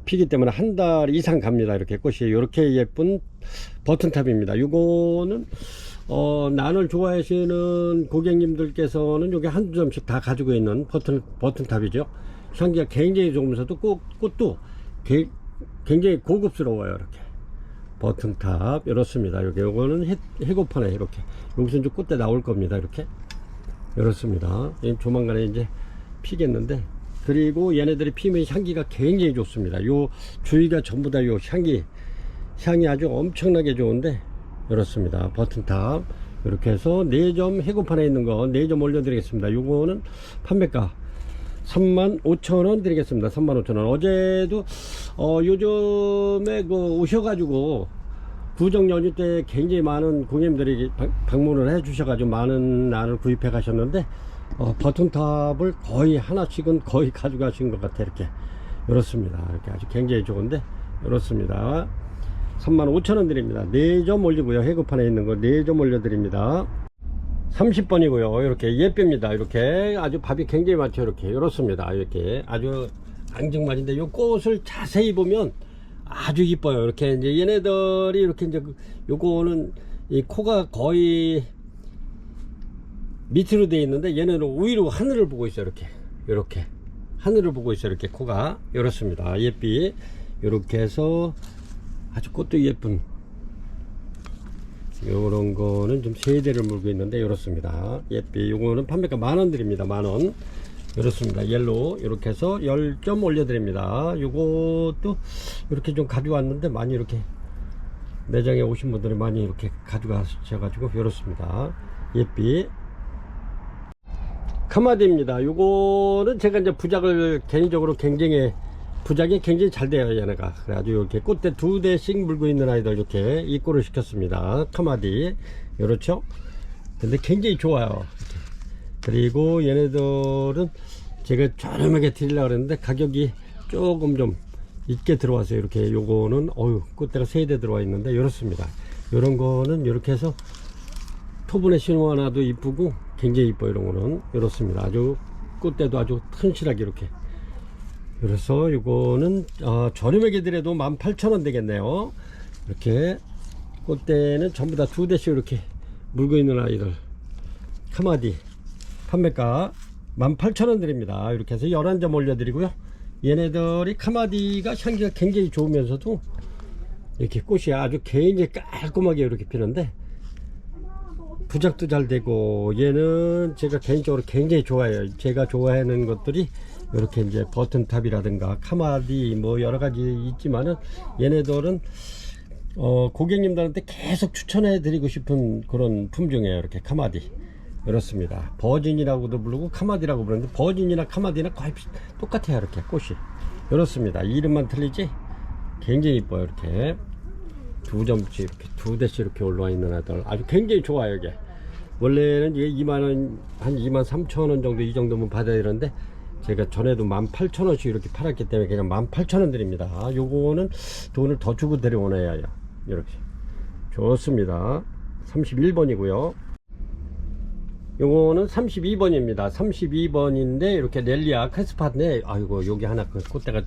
Speaker 1: 피기 때문에 한 달 이상 갑니다. 이렇게 꽃이 이렇게 예쁜 버튼탑입니다. 요거는 난을 좋아하시는 고객님들께서는 요게 한두 점씩 다 가지고 있는 버튼탑이죠. 향기가 굉장히 좋으면서도 꽃도 굉장히 고급스러워요. 이렇게 버튼탑 이렇습니다. 요거는 해고판에 이렇게 여기서 이제 꽃대 나올 겁니다. 이렇게 이렇습니다. 조만간에 이제 피겠는데 그리고 얘네들이 피면 향기가 굉장히 좋습니다. 요 주위가 전부 다 요 향이 아주 엄청나게 좋은데 이렇습니다. 버튼탑 이렇게 해서 4점 해고판에 있는 거 4점 올려드리겠습니다. 요거는 판매가 35,000원 드리겠습니다. 35,000원. 어제도 요즘에 오셔가지고 구정 연휴 때 굉장히 많은 고객님들이 방문을 해 주셔가지고 많은 난을 구입해 가셨는데 버튼탑을 거의 하나씩은 거의 가져가신 것 같아. 이렇게 이렇습니다. 이렇게 아주 굉장히 좋은데 이렇습니다. 35,000원 드립니다. 4점 올리고요. 해고판에 있는 거 4점 올려드립니다. 30번이고요. 이렇게 예쁩니다. 이렇게 아주 밥이 굉장히 많죠. 이렇게 이렇습니다. 이렇게 아주 앙증맞은데 요 꽃을 자세히 보면 아주 이뻐요. 이렇게 이제 얘네들이 이렇게 이제 요거는 이 코가 거의 밑으로 되어 있는데 얘는 위로 하늘을 보고 있어요. 이렇게 하늘을 보고 있어요. 이렇게 코가 이렇습니다. 예삐 이렇게 해서 아주 꽃도 예쁜 요런 거는 좀 세대를 물고 있는데 이렇습니다. 예삐 요거는 판매가 만원 드립니다. 만원. 이렇습니다. 옐로우 이렇게 해서 10점 올려드립니다. 요것도 이렇게 좀 가져왔는데 많이 이렇게 매장에 오신 분들이 많이 이렇게 가져가셔가지고 이렇습니다. 예삐 카마디입니다. 요거는 제가 이제 부작을 개인적으로 부작이 굉장히 잘 돼요. 얘네가 그래가지고 이렇게 꽃대 2대씩 물고 있는 아이들 이렇게 입고를 시켰습니다. 카마디 요렇죠. 근데 굉장히 좋아요. 그리고 얘네들은 제가 저렴하게 드리려고 그랬는데 가격이 조금 좀 있게 들어와서 이렇게 요거는 꽃대가 3대 들어와 있는데 이렇습니다. 요런 거는 이렇게 해서 토분에 심어놔도 이쁘고 굉장히 이뻐요. 이런 거는 이렇습니다. 아주 꽃대도 아주 튼실하게 이렇게. 그래서 요거는 저렴하게 드려도 18,000원 되겠네요. 이렇게 꽃대는 전부 다 2대씩 이렇게 물고 있는 아이들 카마디 판매가 18,000원 드립니다. 이렇게 해서 11점 올려드리고요. 얘네들이 카마디가 향기가 굉장히 좋으면서도 이렇게 꽃이 아주 굉장히 깔끔하게 이렇게 피는데 부작도 잘 되고, 얘는 제가 개인적으로 굉장히 좋아해요. 제가 좋아하는 것들이 이렇게 이제 버튼탑이라든가 카마디 뭐 여러가지 있지만은 얘네들은 고객님들한테 계속 추천해 드리고 싶은 그런 품종이에요. 이렇게 카마디 이렇습니다. 버진이라고도 부르고 카마디라고 부르는데 버진이나 카마디나 거의 똑같아요. 이렇게 꽃이 이렇습니다. 이름만 틀리지 굉장히 이뻐요. 이렇게 2점씩 이렇게 2대씩 이렇게 올라와 있는 애들 아주 굉장히 좋아요. 이게 원래는 이게 2만원 한 23,000원 정도 이 정도면 받아야 되는데 제가 전에도 18,000원씩 이렇게 팔았기 때문에 그냥 18,000원 드립니다. 요거는 돈을 더 주고 데려오네요. 이렇게 좋습니다. 31번이고요 요거는 32번입니다 32번인데 이렇게 넬리아 크레스파인데 아이고 여기 하나 그 꽃대가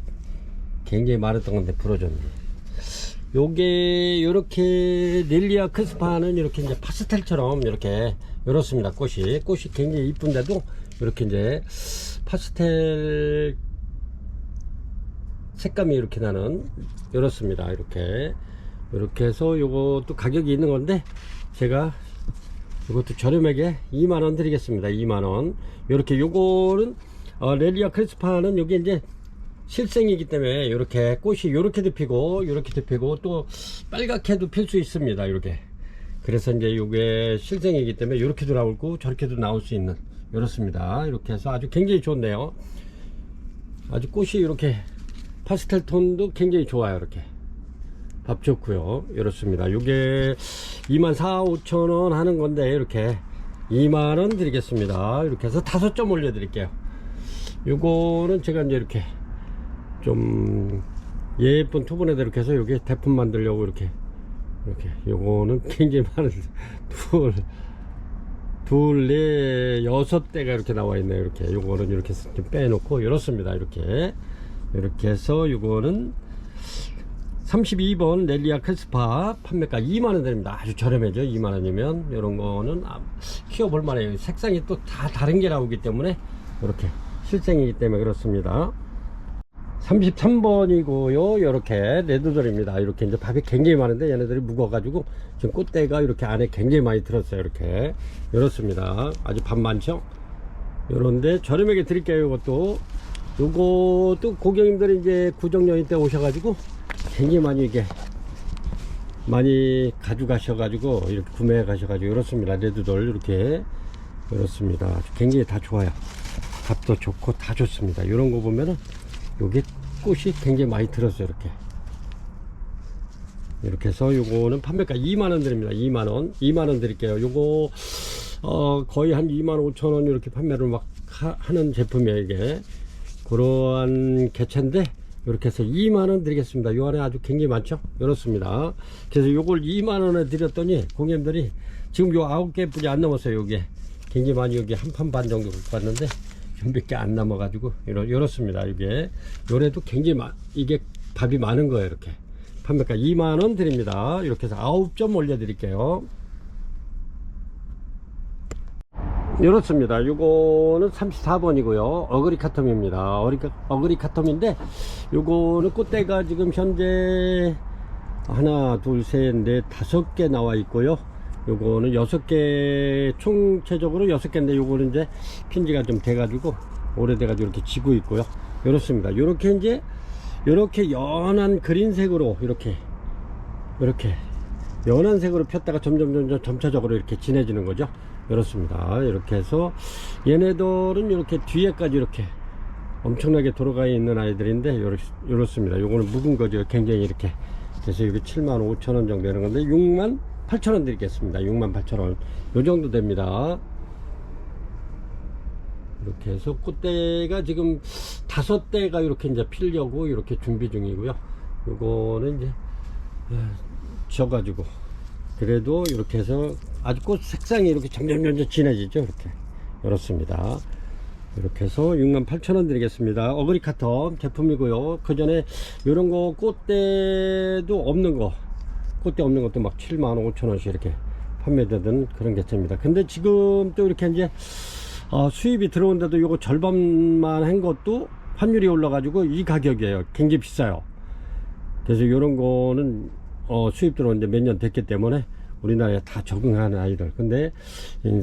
Speaker 1: 굉장히 많았던 건데 부러졌네. 요게 요렇게 넬리아 크레스파는 이렇게 이제 파스텔처럼 이렇게 이렇습니다. 꽃이 굉장히 이쁜데도 이렇게 이제 파스텔 색감이 이렇게 나는 이렇습니다. 이렇게 해서 요것도 가격이 있는 건데 제가 이것도 저렴하게 2만원 드리겠습니다. 2만원. 요렇게 요거는 렐리아 크레스파는 요게 이제 실생이기 때문에 이렇게 꽃이 요렇게도 피고 요렇게도 피고 또 빨갛게도 필 수 있습니다. 이렇게. 그래서 이제 요게 실생이기 때문에 요렇게도 나오고 저렇게도 나올 수 있는 이렇습니다. 이렇게 해서 아주 굉장히 좋네요. 아주 꽃이 이렇게 파스텔 톤도 굉장히 좋아요. 이렇게 밥 좋고요. 이렇습니다. 요게 24,000~25,000원 하는 건데 이렇게 2만원 드리겠습니다. 이렇게 해서 5점 올려 드릴게요. 요거는 제가 이제 이렇게 좀 예쁜 투분에다 이렇게 해서 여기 대품 만들려고 이렇게 요거는 굉장히 많은 둘, 넷, 6대가 이렇게 나와 있네요. 이렇게 요거는 이렇게 좀 빼놓고 이렇습니다. 이렇게 해서 요거는 32번 넬리아 크레스파 판매가 2만원 드립니다. 아주 저렴해죠. 2만원이면 이런 거는 키워볼 만해요. 색상이 또 다 다른 게 나오기 때문에 이렇게 실생이기 때문에 그렇습니다. 33번이고요. 이렇게 레드돌입니다. 이렇게 이제 밥이 굉장히 많은데 얘네들이 묵어가지고 지금 꽃대가 이렇게 안에 굉장히 많이 들었어요. 이렇게 이렇습니다. 아주 밥 많죠. 요런데 저렴하게 드릴게요. 요것도 고객님들이 이제 구정연인 때 오셔가지고 굉장히 많이 이게 많이 가져가셔가지고 이렇게 구매해 가셔가지고 이렇습니다. 레드돌 이렇게 이렇습니다. 굉장히 다 좋아요. 값도 좋고 다 좋습니다. 이런 거 보면은 여기 꽃이 굉장히 많이 들었어요. 이렇게 해서 요거는 판매가 2만원 드립니다. 2만원 드릴게요. 요거 거의 한 25,000원 이렇게 판매를 막 하는 제품이에요. 이게 그러한 개체인데 이렇게 해서 2만원 드리겠습니다. 요 안에 아주 굉장히 많죠. 이렇습니다. 그래서 요걸 2만원에 드렸더니 고객님들이 지금 요 9개 뿐이 안 넘었어요. 요게 굉장히 많이 여기 한 판 반 정도 갖고 왔는데 좀 몇 개 안 남아가지고 이렇습니다. 이게 요래도 굉장히 이게 밥이 많은 거예요. 이렇게 판매가 2만원 드립니다. 이렇게 해서 9점 올려 드릴게요. 이렇습니다. 요거는 34번이고요 어그리 카텀입니다. 어그리 카텀인데 요거는 꽃대가 지금 현재 하나 둘셋넷 5개 나와 있고요. 요거는 6개 총체적으로 6개인데 요거는 이제 핀지가 좀 돼가지고 오래돼가지고 이렇게 지고 있고요. 이렇습니다. 요렇게 이제 요렇게 연한 그린색으로 이렇게 연한 색으로 폈다가 점점 점차적으로 이렇게 진해지는 거죠. 이렇습니다. 이렇게 해서 얘네들은 이렇게 뒤에까지 이렇게 엄청나게 돌아가 있는 아이들인데 이렇습니다. 요거는 묵은 거죠. 굉장히 이렇게. 그래서 이게 75,000원 정도 되는 건데 68,000원 드리겠습니다. 68,000원 요 정도 됩니다. 이렇게 해서 꽃대가 지금 5대가 이렇게 이제 피려고 이렇게 준비 중이고요. 요거는 이제 져가지고 그래도 이렇게 해서 아주 꽃 색상이 이렇게 점점 진해지죠. 이렇게 이렇습니다. 이렇게 해서 68,000원 드리겠습니다. 어그리 카텀 제품이고요. 그 전에 이런 거 꽃대도 없는 거, 꽃대 없는 것도 막 75,000원씩 이렇게 판매되던 그런 개체입니다. 근데 지금 또 이렇게 이제 수입이 들어온데도 요거 절반만 한 것도 환율이 올라가지고 이 가격이에요. 굉장히 비싸요. 그래서 이런 거는 수입 들어온 지 몇 년 됐기 때문에 우리나라에 다 적응하는 아이들. 근데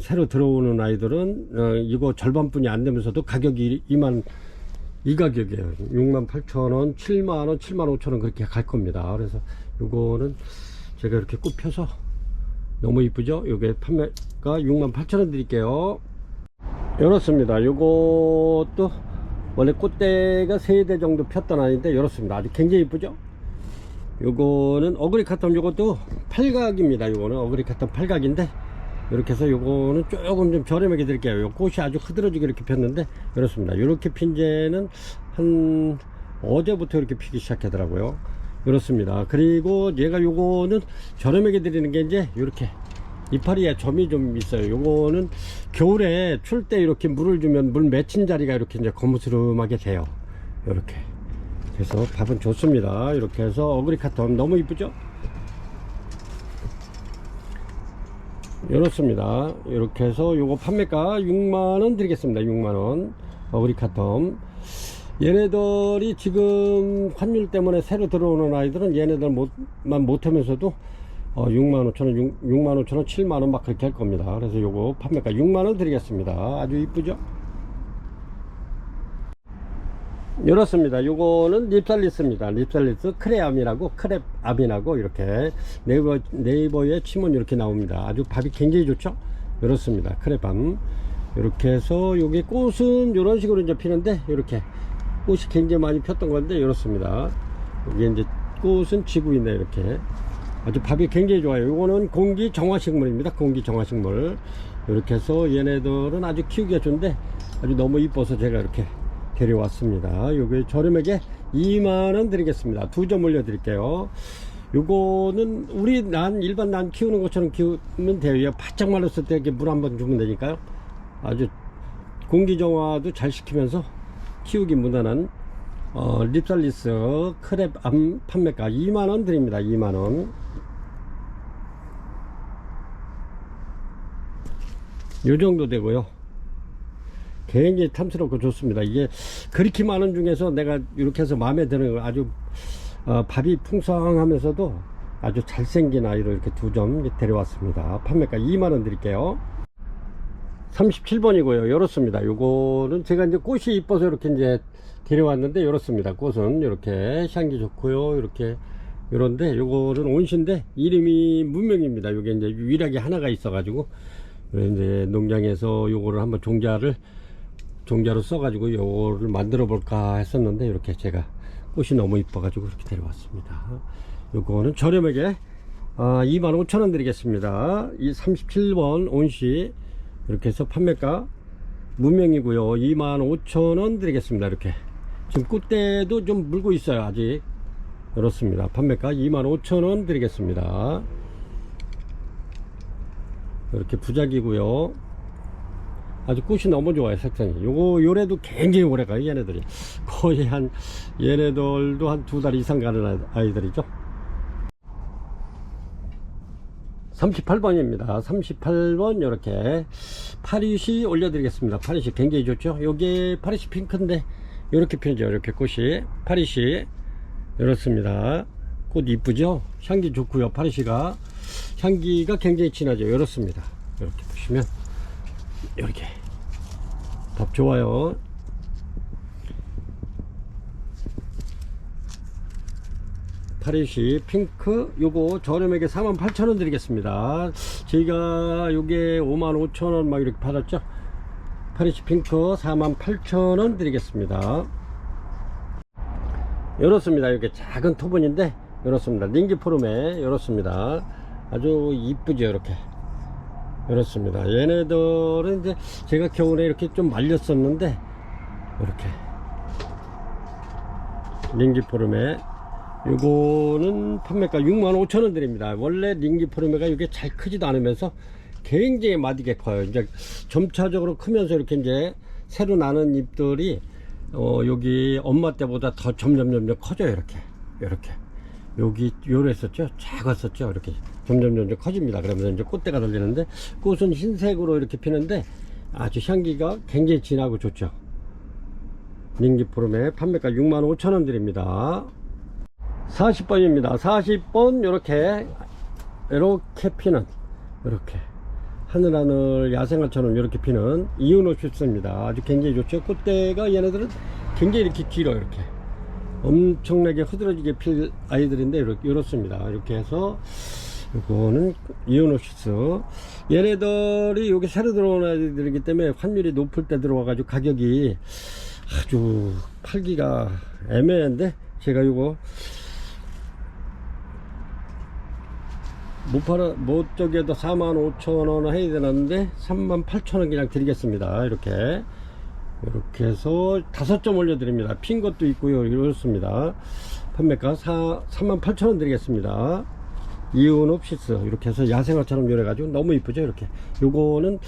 Speaker 1: 새로 들어오는 아이들은 이거 절반뿐이 안 되면서도 가격이 이 가격이에요. 68,000원 7만원 75,000원 그렇게 갈 겁니다. 그래서 요거는 제가 이렇게 꽃 펴서 너무 이쁘죠. 요게 판매가 68,000원 드릴게요. 이렇습니다. 요것도 원래 꽃대가 3대 정도 폈던 아이인데 이렇습니다. 아주 굉장히 이쁘죠. 요거는 어그리 카텀, 요것도 팔각입니다. 요거는 어그리 카텀 팔각인데 이렇게 해서 요거는 조금 좀 저렴하게 드릴게요. 요 꽃이 아주 흐드러지게 이렇게 폈는데 이렇습니다. 이렇게 핀제는 한 어제부터 이렇게 피기 시작하더라고요. 이렇습니다. 그리고 얘가 요거는 저렴하게 드리는 게 이제 이렇게 이파리에 점이 좀 있어요. 요거는 겨울에 추울 때 이렇게 물을 주면 물 맺힌 자리가 이렇게 이제 거무스름하게 돼요. 이렇게. 그래서 밥은 좋습니다. 이렇게 해서 어그리 카텀 너무 이쁘죠? 이렇습니다. 이렇게 해서 요거 판매가 6만원 드리겠습니다. 6만원 어그리 카텀. 얘네들이 지금 환율 때문에 새로 들어오는 아이들은 얘네들만 못하면서도 65,000원, 65,000원, 7만원 막 그렇게 할 겁니다. 그래서 요거 판매가 6만원 드리겠습니다. 아주 이쁘죠? 이렇습니다. 요거는 립살리스입니다. 립살리스 크랩암이라고 이렇게 네이버에 치면 이렇게 나옵니다. 아주 밥이 굉장히 좋죠? 이렇습니다. 크랩암. 이렇게 해서 요게 꽃은 이런 식으로 이제 피는데 이렇게 꽃이 굉장히 많이 폈던 건데 이렇습니다. 이게 이제 꽃은 지고 있네. 이렇게 아주 밥이 굉장히 좋아요. 요거는 공기 정화식물입니다. 공기 정화식물. 이렇게 해서 얘네들은 아주 키우기가 좋은데 아주 너무 이뻐서 제가 이렇게 데려왔습니다. 요게 저렴하게 2만원 드리겠습니다. 2점 올려 드릴게요. 요거는 일반 난 키우는 것처럼 키우면 돼요. 바짝 말랐을 때 이렇게 물 한번 주면 되니까요. 아주 공기 정화도 잘 시키면서 키우기 무난한 립살리스 크랩암 판매가 2만원 드립니다. 2만원. 요 정도 되고요. 굉장히 탐스럽고 좋습니다. 이게 그렇게 많은 중에서 내가 이렇게 해서 마음에 드는 거 아주 밥이 풍성하면서도 아주 잘생긴 아이를 이렇게 2점 데려왔습니다. 판매가 2만원 드릴게요. 37번이고요. 이렇습니다. 요거는 제가 이제 꽃이 이뻐서 이렇게 이제 데려왔는데 이렇습니다. 꽃은 이렇게 향기 좋고요. 이렇게 요런데 요거는 온시인데 이름이 문명입니다. 요게 이제 유일하게 하나가 있어 가지고 이제 농장에서 요거를 한번 종자로 써가지고 요거를 만들어 볼까 했었는데 이렇게 제가 꽃이 너무 이뻐 가지고 이렇게 데려왔습니다. 요거는 저렴하게 25,000원 드리겠습니다. 이 37번 온시 이렇게 해서 판매가 문명이고요. 25,000원 드리겠습니다. 이렇게 지금 꽃대도 좀 물고 있어요. 아직 이렇습니다. 판매가 25,000원 드리겠습니다. 이렇게 부작이고요. 아주 꽃이 너무 좋아요. 색상이 요래도 굉장히 오래가요. 얘네들이 거의 얘네들도 한 2달 이상 가는 아이들이죠. 38번입니다. 38번 이렇게 파리시 올려드리겠습니다. 파리시 굉장히 좋죠. 요게 파리시 핑크인데 이렇게 피죠. 이렇게 꽃이 파리시 이렇습니다. 꽃 이쁘죠. 향기 좋고요. 파리시가 향기가 굉장히 진하죠. 이렇습니다. 이렇게 보시면 이렇게 밥 좋아요. 파리시 핑크 요거 저렴하게 48,000원 드리겠습니다. 저희가 요게 55,000원 막 이렇게 받았죠. 파리시 핑크 48,000원 드리겠습니다. 이렇습니다. 이렇게 작은 토분인데 이렇습니다. 링기포름에 이렇습니다. 아주 이쁘죠. 이렇게 이렇습니다. 얘네들은 이제 제가 겨울에 이렇게 좀 말렸었는데 이렇게 링기포름에 요거는 판매가 65,000원 드립니다. 원래 링기포르메가 이게 잘 크지도 않으면서 굉장히 마디게 커요. 이제 점차적으로 크면서 이렇게 이제 새로 나는 잎들이 여기 엄마 때보다 더 점점 커져요. 이렇게 여기 요랬었죠. 작았었죠. 이렇게 점점 커집니다. 그러면서 이제 꽃대가 달리는데 꽃은 흰색으로 이렇게 피는데 아주 향기가 굉장히 진하고 좋죠. 링기포르메 판매가 65,000원 드립니다. 40번입니다. 40번 이렇게 피는 이렇게 하늘하늘 야생화처럼 이렇게 피는 이은호슈스입니다. 아주 굉장히 좋죠. 꽃대가 얘네들은 굉장히 이렇게 길어요. 이렇게 엄청나게 흐드러지게 필 아이들인데 이렇습니다. 이렇게 해서 이거는 이은호슈스. 얘네들이 여기 새로 들어온 아이들이기 때문에 환율이 높을 때 들어와 가지고 가격이 아주 팔기가 애매한데 제가 이거 못 저기에도 45,000원 해야 되는데 38,000원 그냥 드리겠습니다. 이렇게 해서 5점 올려 드립니다. 핀 것도 있고요. 이렇습니다. 판매가 38,000원 드리겠습니다. 이은옵시스 이렇게 해서 야생화처럼 요래가지고 너무 이쁘죠. 이렇게 요거는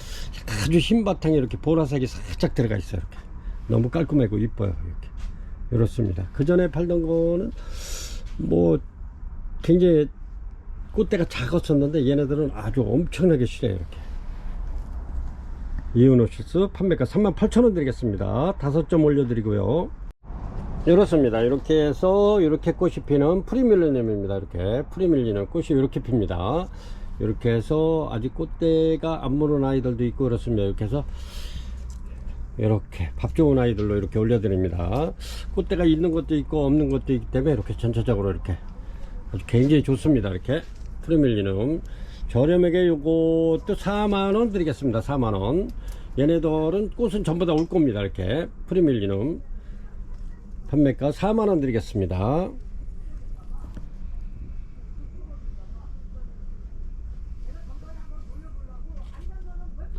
Speaker 1: 아주 흰 바탕에 이렇게 보라색이 살짝 들어가 있어요. 이렇게 너무 깔끔하고 이뻐요. 이렇게 이렇습니다. 그 전에 팔던 거는 뭐 굉장히 꽃대가 작았었는데 얘네들은 아주 엄청나게 실해요. 이렇게 이은호시스 판매가 38,000원 드리겠습니다. 5점 올려드리고요. 이렇습니다. 이렇게 해서 이렇게 꽃이 피는 프리밀리엄입니다. 이렇게 프리밀리엄 꽃이 이렇게 핍니다. 이렇게 해서 아직 꽃대가 안 무른 아이들도 있고 그렇습니다. 이렇게 해서 이렇게 밥 좋은 아이들로 이렇게 올려드립니다. 꽃대가 있는 것도 있고 없는 것도 있기 때문에 이렇게 전체적으로 이렇게 아주 굉장히 좋습니다. 이렇게 프리밀리엄 저렴하게 요것도 4만원 드리겠습니다. 4만원. 얘네들은 꽃은 전부 다 올 겁니다. 이렇게 프리밀리엄 판매가 4만원 드리겠습니다.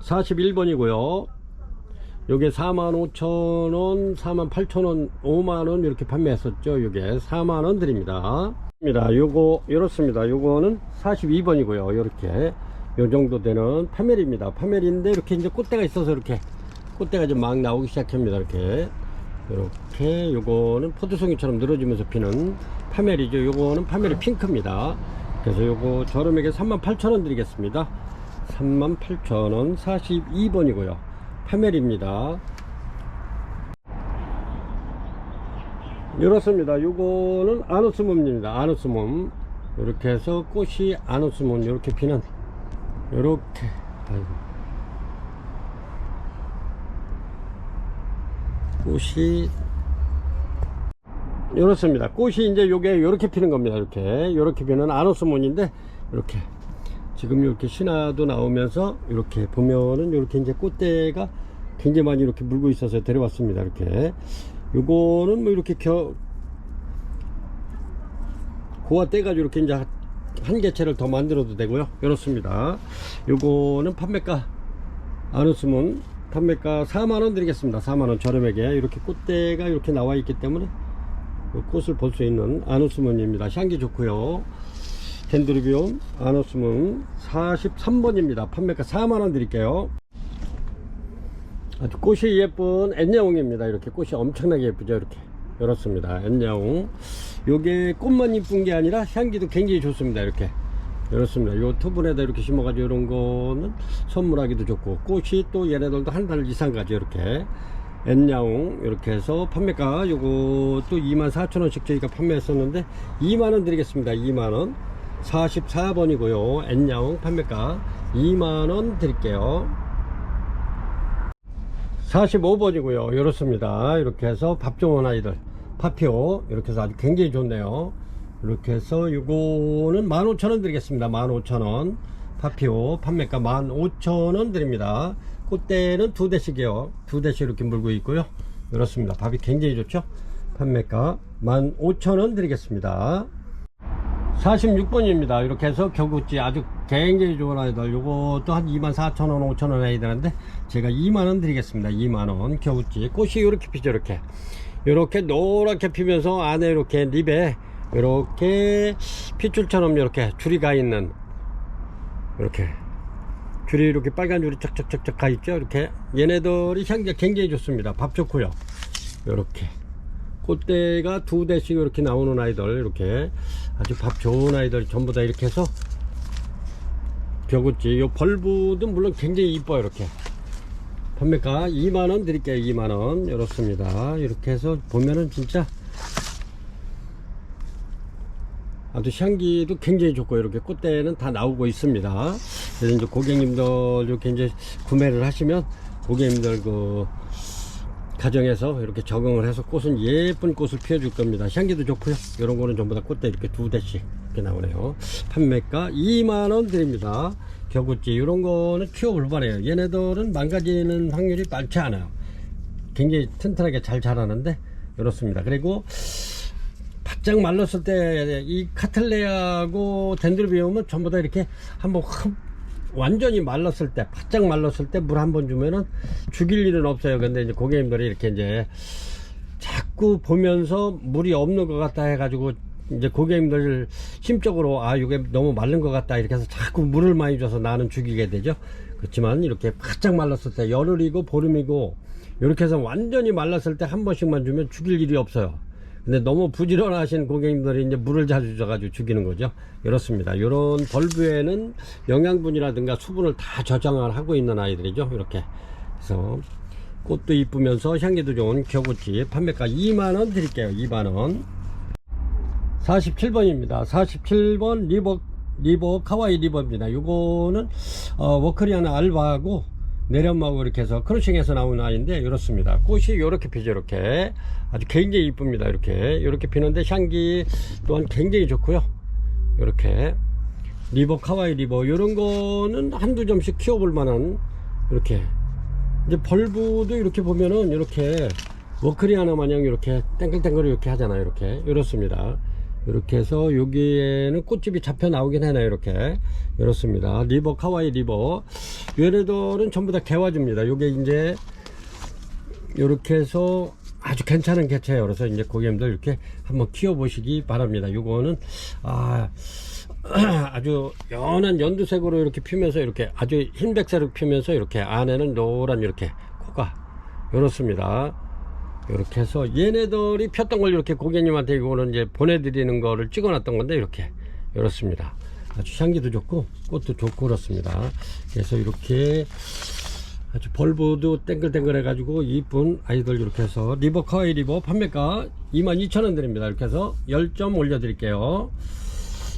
Speaker 1: (41번이고요) 요게 45,000원 48,000원 5만원 이렇게 판매했었죠. 요게 4만원 드립니다. 요거 이렇습니다. 요거는 42번이고요 이렇게 요 정도 되는 파멜입니다. 파멜인데 이렇게 이제 꽃대가 있어서 이렇게 꽃대가 좀 막 나오기 시작합니다. 이렇게 요거는 포도송이처럼 늘어지면서 피는 파멜이죠. 요거는 파멜이 핑크입니다. 그래서 요거 저렴하게 38,000원 드리겠습니다. 38,000원 42번이고요 파멜입니다. 이렇습니다. 요거는 아누스몬입니다. 아누스몬 이렇게 해서 꽃이 아누스몬 이렇게 피는 이렇게 꽃이 이렇습니다. 꽃이 이제 요게 이렇게 피는 겁니다. 이렇게 피는 아누스몬인데 이렇게 지금 이렇게 신화도 나오면서 이렇게 보면은 이렇게 이제 꽃대가 굉장히 많이 이렇게 물고 있어서 데려왔습니다. 이렇게 요거는 뭐 이렇게 고와 떼가지고 이렇게 이제 한 개체를 더 만들어도 되고요. 이렇습니다. 요거는 판매가 아누스몬 판매가 4만원 드리겠습니다. 4만원 저렴하게 이렇게 꽃대가 이렇게 나와 있기 때문에 꽃을 볼 수 있는 아누스몬입니다. 향기 좋고요. 덴드로비움 아누스몬 43번입니다. 판매가 4만원 드릴게요. 아주 꽃이 예쁜 엔야옹입니다. 이렇게 꽃이 엄청나게 예쁘죠. 이렇습니다. 엔야옹 요게 꽃만 이쁜 게 아니라 향기도 굉장히 좋습니다. 이렇게 이렇습니다. 요 토분에다 이렇게 심어가지고 이런 거는 선물하기도 좋고, 꽃이 또 얘네들도 한 달 이상 가죠. 이렇게 N야옹 이렇게 해서 판매가 요거 또 24,000원씩 저희가 판매했었는데 2만원 드리겠습니다. 2만원. 44번이고요 N야옹 판매가 2만원 드릴게요. 45번이고요 이렇습니다. 이렇게 해서 밥 좋은 아이들 파피오 이렇게 해서 아주 굉장히 좋네요. 이렇게 해서 요거는 15,000원 드리겠습니다. 15,000원 파피오 판매가 15,000원 드립니다. 꽃대는 2대씩이요 2대씩 이렇게 물고 있고요. 이렇습니다. 밥이 굉장히 좋죠. 판매가 15,000원 드리겠습니다. 46번입니다. 이렇게 해서 겨구찌 아주 굉장히 좋은 아이들, 요것도 한 24,000원 5,000원 아이들인데 제가 2만원 드리겠습니다. 2만원 겨구찌. 꽃이 이렇게 피죠. 이렇게 노랗게 피면서 안에 이렇게 립에 이렇게 핏줄처럼 이렇게 줄이 가 있는, 이렇게 줄이 이렇게 빨간 줄이 쫙쫙쫙쫙 가 있죠. 이렇게 얘네들이 향기가 굉장히 좋습니다. 밥 좋고요. 이렇게 꽃대가 2대씩 이렇게 나오는 아이들, 이렇게 아주 밥 좋은 아이들 전부 다 이렇게 해서 벼구찌. 요 벌브도 물론 굉장히 이뻐요. 이렇게 판매가 2만원 드릴게요. 2만원. 이렇습니다. 이렇게 해서 보면은 진짜 아주 향기도 굉장히 좋고, 이렇게 꽃대는 다 나오고 있습니다. 그래서 이제 고객님들 이렇게 이제 구매를 하시면 고객님들 그 가정에서 이렇게 적응을 해서 꽃은 예쁜 꽃을 피워줄 겁니다. 향기도 좋고요. 이런 거는 전부 다 꽃대 이렇게 2대씩 이렇게 나오네요. 판매가 2만원 드립니다. 겨구찌 이런 거는 키워볼 만해요. 얘네들은 망가지는 확률이 많지 않아요. 굉장히 튼튼하게 잘 자라는데 이렇습니다. 그리고 바짝 말랐을 때 이 카틀레하고 덴드로비움은 전부 다 이렇게 한번 완전히 말랐을 때, 바짝 말랐을 때 물 한 번 주면은 죽일 일은 없어요. 근데 이제 고객님들이 이렇게 이제 자꾸 보면서 물이 없는 것 같다 해가지고 이제 고객님들 심적으로 아 이게 너무 마른 것 같다 이렇게 해서 자꾸 물을 많이 줘서 나는 죽이게 되죠. 그렇지만 이렇게 바짝 말랐을 때, 열흘이고 보름이고 이렇게 해서 완전히 말랐을 때 한 번씩만 주면 죽일 일이 없어요. 근데 너무 부지런하신 고객님들이 이제 물을 자주 줘가지고 죽이는 거죠. 이렇습니다. 이런 벌브에는 영양분이라든가 수분을 다 저장을 하고 있는 아이들이죠. 이렇게. 그래서 꽃도 이쁘면서 향기도 좋은 겨구찌 판매가 2만원 드릴게요. 2만원. 47번입니다. 47번 리버 카와이 리버입니다. 요거는 워크리아나 알바하고 내련마고 이렇게 해서 크로싱해서 나오는 아이인데 이렇습니다. 꽃이 이렇게 피죠. 이렇게 아주 굉장히 이쁩니다. 이렇게 피는데 향기 또한 굉장히 좋고요. 이렇게 리버 카와이 리버 이런 거는 한두 점씩 키워볼 만한, 이렇게 이제 벌브도 이렇게 보면은 이렇게 워크리아나 마냥 이렇게 땡글땡글 이렇게 하잖아요. 이렇습니다. 이렇게 해서 여기에는 꽃집이 잡혀 나오긴 하네요. 이렇습니다. 리버 카와이 리버. 얘네들은 전부 다 개화주입니다. 요게 이제 이렇게 해서 아주 괜찮은 개체예요. 그래서 이제 고객님들 이렇게 한번 키워 보시기 바랍니다. 요거는 아주 연한 연두색으로 이렇게 피면서 이렇게 아주 흰백색으로 피면서 이렇게 안에는 노란 이렇게 코가 이렇습니다. 이렇게 해서 얘네들이 폈던 걸 이렇게 고객님한테 이거는 이제 보내드리는 거를 찍어놨던 건데 이렇습니다. 아주 향기도 좋고 꽃도 좋고 그렇습니다. 그래서 이렇게 아주 벌브도 땡글땡글 해가지고 이쁜 아이들 이렇게 해서 리버 카와이 리버 판매가 22,000원 드립니다. 이렇게 해서 10점 올려드릴게요.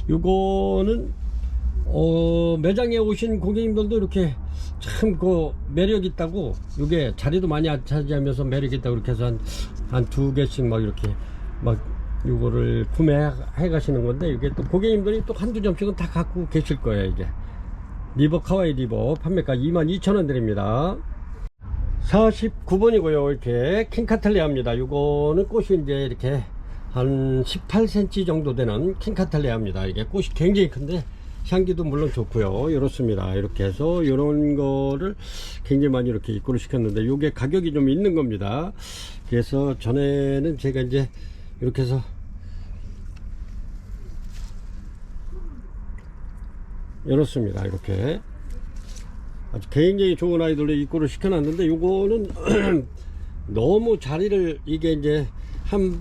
Speaker 1: 요거는 매장에 오신 고객님들도 이렇게 참 그 매력 있다고, 이게 자리도 많이 차지하면서 매력 있다고 이렇게 해서 한 2개씩 막 이렇게 막 요거를 구매해 가시는 건데, 이게 또 고객님들이 또 한두 점씩은 다 갖고 계실 거예요. 이게 리버 카와이 리버 판매가 22,000원 드립니다. 49번이고요 이렇게 킹카탈레아입니다. 요거는 꽃이 이제 이렇게 한 18cm 정도 되는 킹카탈레아입니다. 이게 꽃이 굉장히 큰데 향기도 물론 좋고요. 이렇습니다. 이렇게 해서 이런 거를 굉장히 많이 이렇게 입고를 시켰는데 요게 가격이 좀 있는 겁니다. 그래서 전에는 제가 이제 이렇게 해서 이렇습니다. 이렇게 아주 굉장히 좋은 아이들로 입고를 시켜놨는데 요거는 너무 자리를 이게 이제 한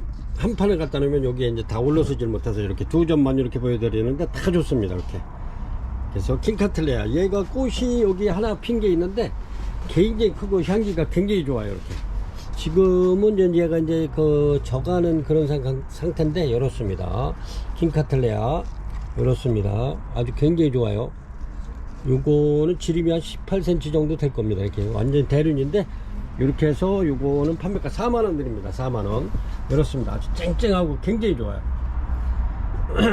Speaker 1: 판을 갖다 놓으면 여기에 이제 다 올라서질 못해서 이렇게 2점만 이렇게 보여드리는데 다 좋습니다. 그래서 킹카틀레아, 얘가 꽃이 여기 하나 핀 게 있는데 굉장히 크고 향기가 굉장히 좋아요. 이렇게 지금은 이제 얘가 이제 그 져가는 그런 상태인데 이렇습니다. 킹카틀레아 이렇습니다. 아주 굉장히 좋아요. 요거는 지름이 한 18cm 정도 될 겁니다. 이렇게 완전 대륜인데 이렇게 해서 요거는 판매가 4만원 드립니다. 4만원 이렇습니다. 아주 쨍쨍하고 굉장히 좋아요.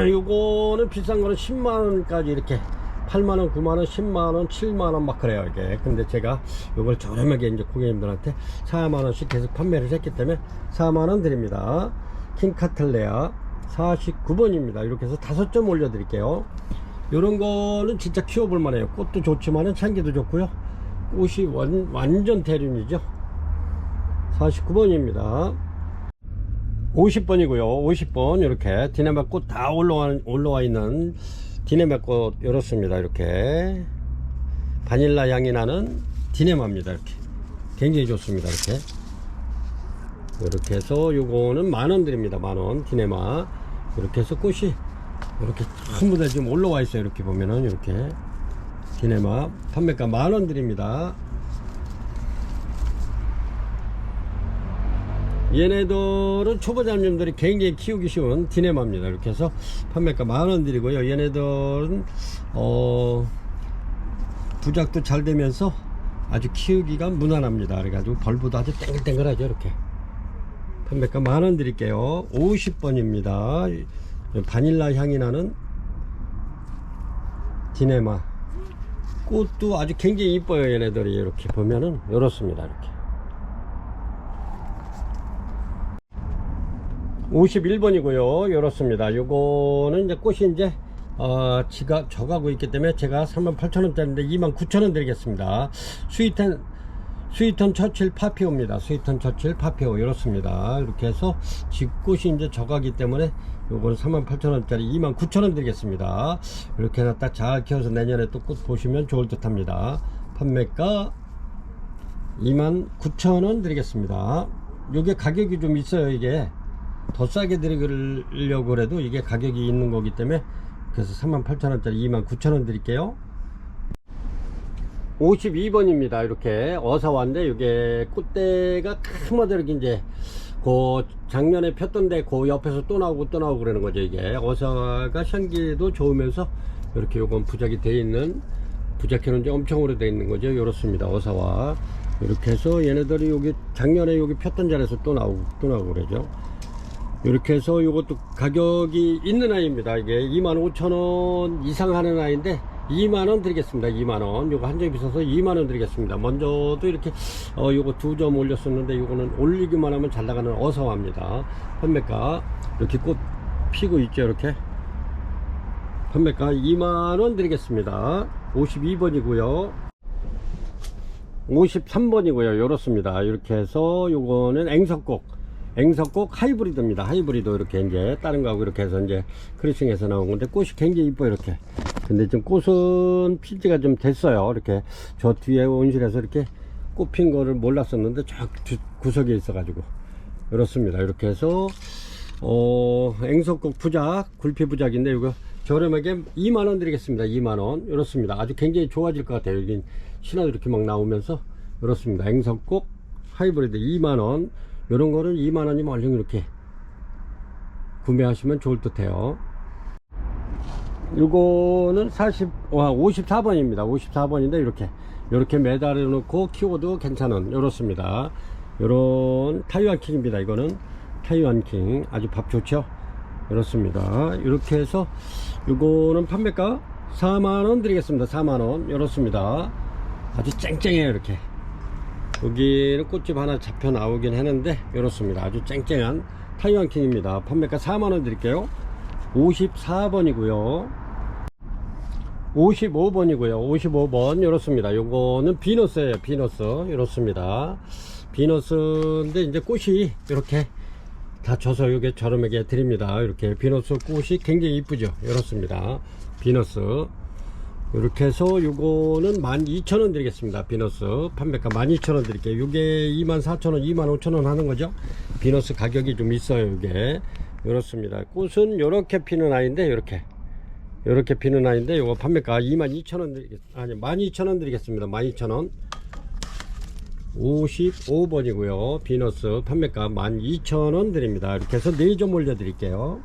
Speaker 1: 요거는 비싼 거는 10만원까지 이렇게 8만원, 9만원, 10만원, 7만원 막 그래요. 이게 근데 제가 요걸 저렴하게 이제 고객님들한테 4만원씩 계속 판매를 했기 때문에 4만원 드립니다. 킹카틀레아 49번입니다 이렇게 해서 5점 올려 드릴게요. 요런 거는 진짜 키워볼 만해요. 꽃도 좋지만은 향기도 좋고요. 꽃이 완전 대륜이죠. 49번입니다 50번이고요 50번 이렇게 디네마 꽃 다 올라와 있는 디네마 꽃 이렇습니다. 이렇게 바닐라 향이 나는 디네마입니다. 이렇게 굉장히 좋습니다. 이렇게 해서 요거는 만원 드립니다. 만원 디네마 이렇게 해서 꽃이 이렇게 전부 다 지금 올라와 있어요. 이렇게 보면은 이렇게 디네마 판매가 만원 드립니다. 얘네들은 초보자님들이 굉장히 키우기 쉬운 디네마입니다. 이렇게 해서 판매가 만원 드리고요. 얘네들은 부작도 잘 되면서 아주 키우기가 무난합니다. 그래가지고 벌보다 아주 땡글땡글하죠. 이렇게 판매가 만원 드릴게요. 50번입니다 바닐라 향이 나는 디네마 꽃도 아주 굉장히 이뻐요. 얘네들이 이렇게 보면은 이렇습니다. 이렇게 51번이고요 이렇습니다. 요거는 이제 꽃이 이제 지가 져가고 있기 때문에 제가 38,000원짜리인데 29,000원 드리겠습니다. 스위턴 처칠 파피오입니다. 스위턴 처칠 파피오 이렇습니다. 이렇게 해서 집꽃이 이제 져가기 때문에 요거는 38,000원짜리 29,000원 드리겠습니다. 이렇게 해서 잘 키워서 내년에 또 꽃 보시면 좋을 듯 합니다. 판매가 29,000원 드리겠습니다. 요게 가격이 좀 있어요. 이게 더 싸게 드리려고 그래도 이게 가격이 있는 거기 때문에 그래서 38,000원짜리 29,000원 드릴게요. 52번입니다. 이렇게 어사와인데 이게 꽃대가 크마다 이렇게 이제 그 작년에 폈던데 그 옆에서 또 나오고 그러는 거죠. 이게 어사가 향기도 좋으면서 이렇게 요건 부작이 돼 있는 부작해는 이제 엄청 오래 돼 있는 거죠. 이렇습니다. 어사와 이렇게 해서 얘네들이 여기 작년에 여기 폈던 자리에서 또 나오고 그러죠. 이렇게 해서 이것도 가격이 있는 아이입니다. 이게 25,000원 이상 하는 아이인데 2만원 드리겠습니다. 2만원 요거 한 점이 비싸서 2만원 드리겠습니다. 먼저도 이렇게 요거 2점 올렸었는데 요거는 올리기만 하면 잘 나가는 어서와입니다. 판매가 이렇게 꽃 피고 있죠. 이렇게 판매가 2만원 드리겠습니다. 52번이고요 53번이고요 요렇습니다. 이렇게 해서 요거는 앵석꽃 하이브리드입니다. 하이브리드 이렇게 이제 다른 거하고 이렇게 해서 이제 크리싱해서 나온 건데 꽃이 굉장히 이뻐요. 이렇게 근데 좀 꽃은 필지가 좀 됐어요. 이렇게 저 뒤에 온실에서 이렇게 꽃 핀 거를 몰랐었는데 저 구석에 있어 가지고 이렇습니다. 이렇게 해서 앵석꽃 부작 굴피 부작인데 이거 저렴하게 2만원 드리겠습니다. 2만원 이렇습니다. 아주 굉장히 좋아질 것 같아요. 여기 신화도 이렇게 막 나오면서 이렇습니다. 앵석꽃 하이브리드 2만원 요런 거는 2만원이면 얼른 이렇게 구매하시면 좋을 듯 해요. 요거는 54번입니다. 54번인데 이렇게 매달아 놓고 키워도 괜찮은 요렇습니다. 요런 타이완킹입니다. 이거는 타이완킹 아주 밥 좋죠. 이렇습니다. 이렇게 해서 요거는 판매가 4만원 드리겠습니다. 4만원 이렇습니다. 아주 쨍쨍해요. 이렇게 여기는 꽃집 하나 잡혀 나오긴 했는데 이렇습니다. 아주 쨍쨍한 타이완킹입니다. 판매가 4만원 드릴게요. 54번이고요 55번이고요 55번 이렇습니다. 요거는 비너스예요. 비너스 이렇습니다. 비너스인데 이제 꽃이 이렇게 다 져서 요게 저렴하게 드립니다. 이렇게 비너스 꽃이 굉장히 이쁘죠. 이렇습니다. 비너스 이렇게 해서 요거는 12,000원 드리겠습니다. 비너스 판매가 12,000원 드릴게요. 요게 24,000원 25,000원 하는 거죠. 비너스 가격이 좀 있어요. 요게 이렇습니다. 꽃은 요렇게 피는 아이인데 이렇게 피는 아이인데 요거 판매가 22,000원 아니 12,000원 드리겠습니다. 12,000원. 55번이고요 비너스 판매가 12,000원 드립니다. 이렇게 해서 4점 올려 드릴게요.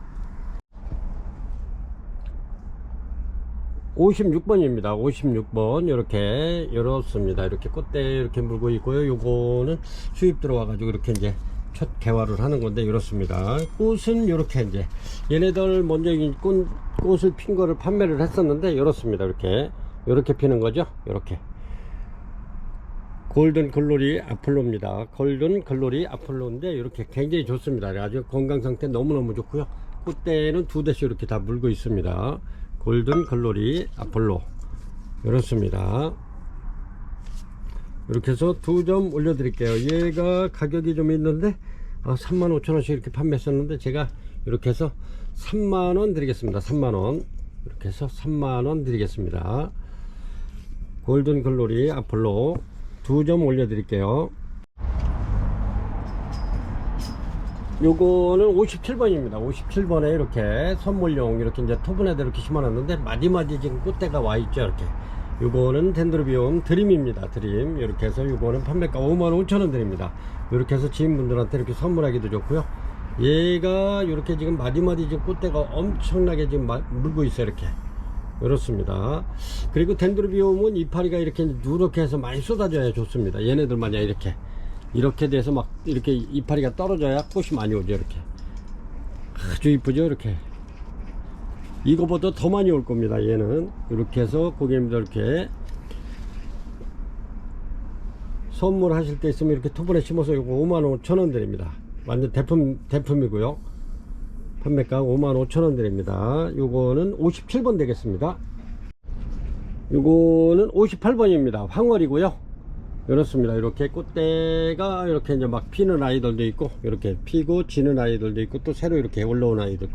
Speaker 1: 56번입니다 56번 이렇게 이렇습니다. 이렇게 꽃대 이렇게 물고 있고요. 요거는 수입 들어와 가지고 이렇게 이제 첫 개화를 하는 건데 이렇습니다. 꽃은 이렇게 이제 얘네들 먼저 꽃을 핀 거를 판매를 했었는데 이렇습니다. 이렇게 피는 거죠. 이렇게 골든 글로리 아폴로입니다. 골든 글로리 아폴로인데 이렇게 굉장히 좋습니다. 아주 건강 상태 너무너무 좋고요. 꽃대는 2대씩 이렇게 다 물고 있습니다. 골든 글로리 아폴로 이렇습니다. 이렇게 해서 2점 올려 드릴게요. 얘가 가격이 좀 있는데 35,000원씩 이렇게 판매했었는데 제가 이렇게 해서 3만원 드리겠습니다. 3만원 이렇게 해서 3만원 드리겠습니다. 골든 글로리 아폴로 2점 올려 드릴게요. 요거는 57번입니다 57번에 이렇게 선물용 이렇게 이제 토분에다 이렇게 심어놨는데 마디마디 지금 꽃대가 와 있죠. 이렇게 요거는 덴드로비움 드림입니다. 드림 이렇게 해서 요거는 판매가 55,000원 드립니다. 이렇게 해서 지인분들한테 이렇게 선물하기도 좋고요. 얘가 이렇게 지금 마디마디 지금 꽃대가 엄청나게 지금 물고 있어요. 이렇습니다. 그리고 덴드로비움은 이파리가 이렇게 누렇게 해서 많이 쏟아져야 좋습니다. 얘네들 마냥 이렇게 돼서 막 이렇게 이파리가 떨어져야 꽃이 많이 오죠. 이렇게 아주 이쁘죠. 이렇게 이거보다 더 많이 올 겁니다. 얘는 이렇게 해서 고객님들 이렇게 선물하실 때 있으면 이렇게 토분에 심어서 이거 55,000원 드립니다. 완전 대품이고요. 판매가 55,000원 드립니다. 요거는 57번 되겠습니다. 요거는 58번입니다. 황월이고요. 이렇습니다. 이렇게 꽃대가 이렇게 이제 막 피는 아이들도 있고 이렇게 피고 지는 아이들도 있고 또 새로 이렇게 올라온 아이들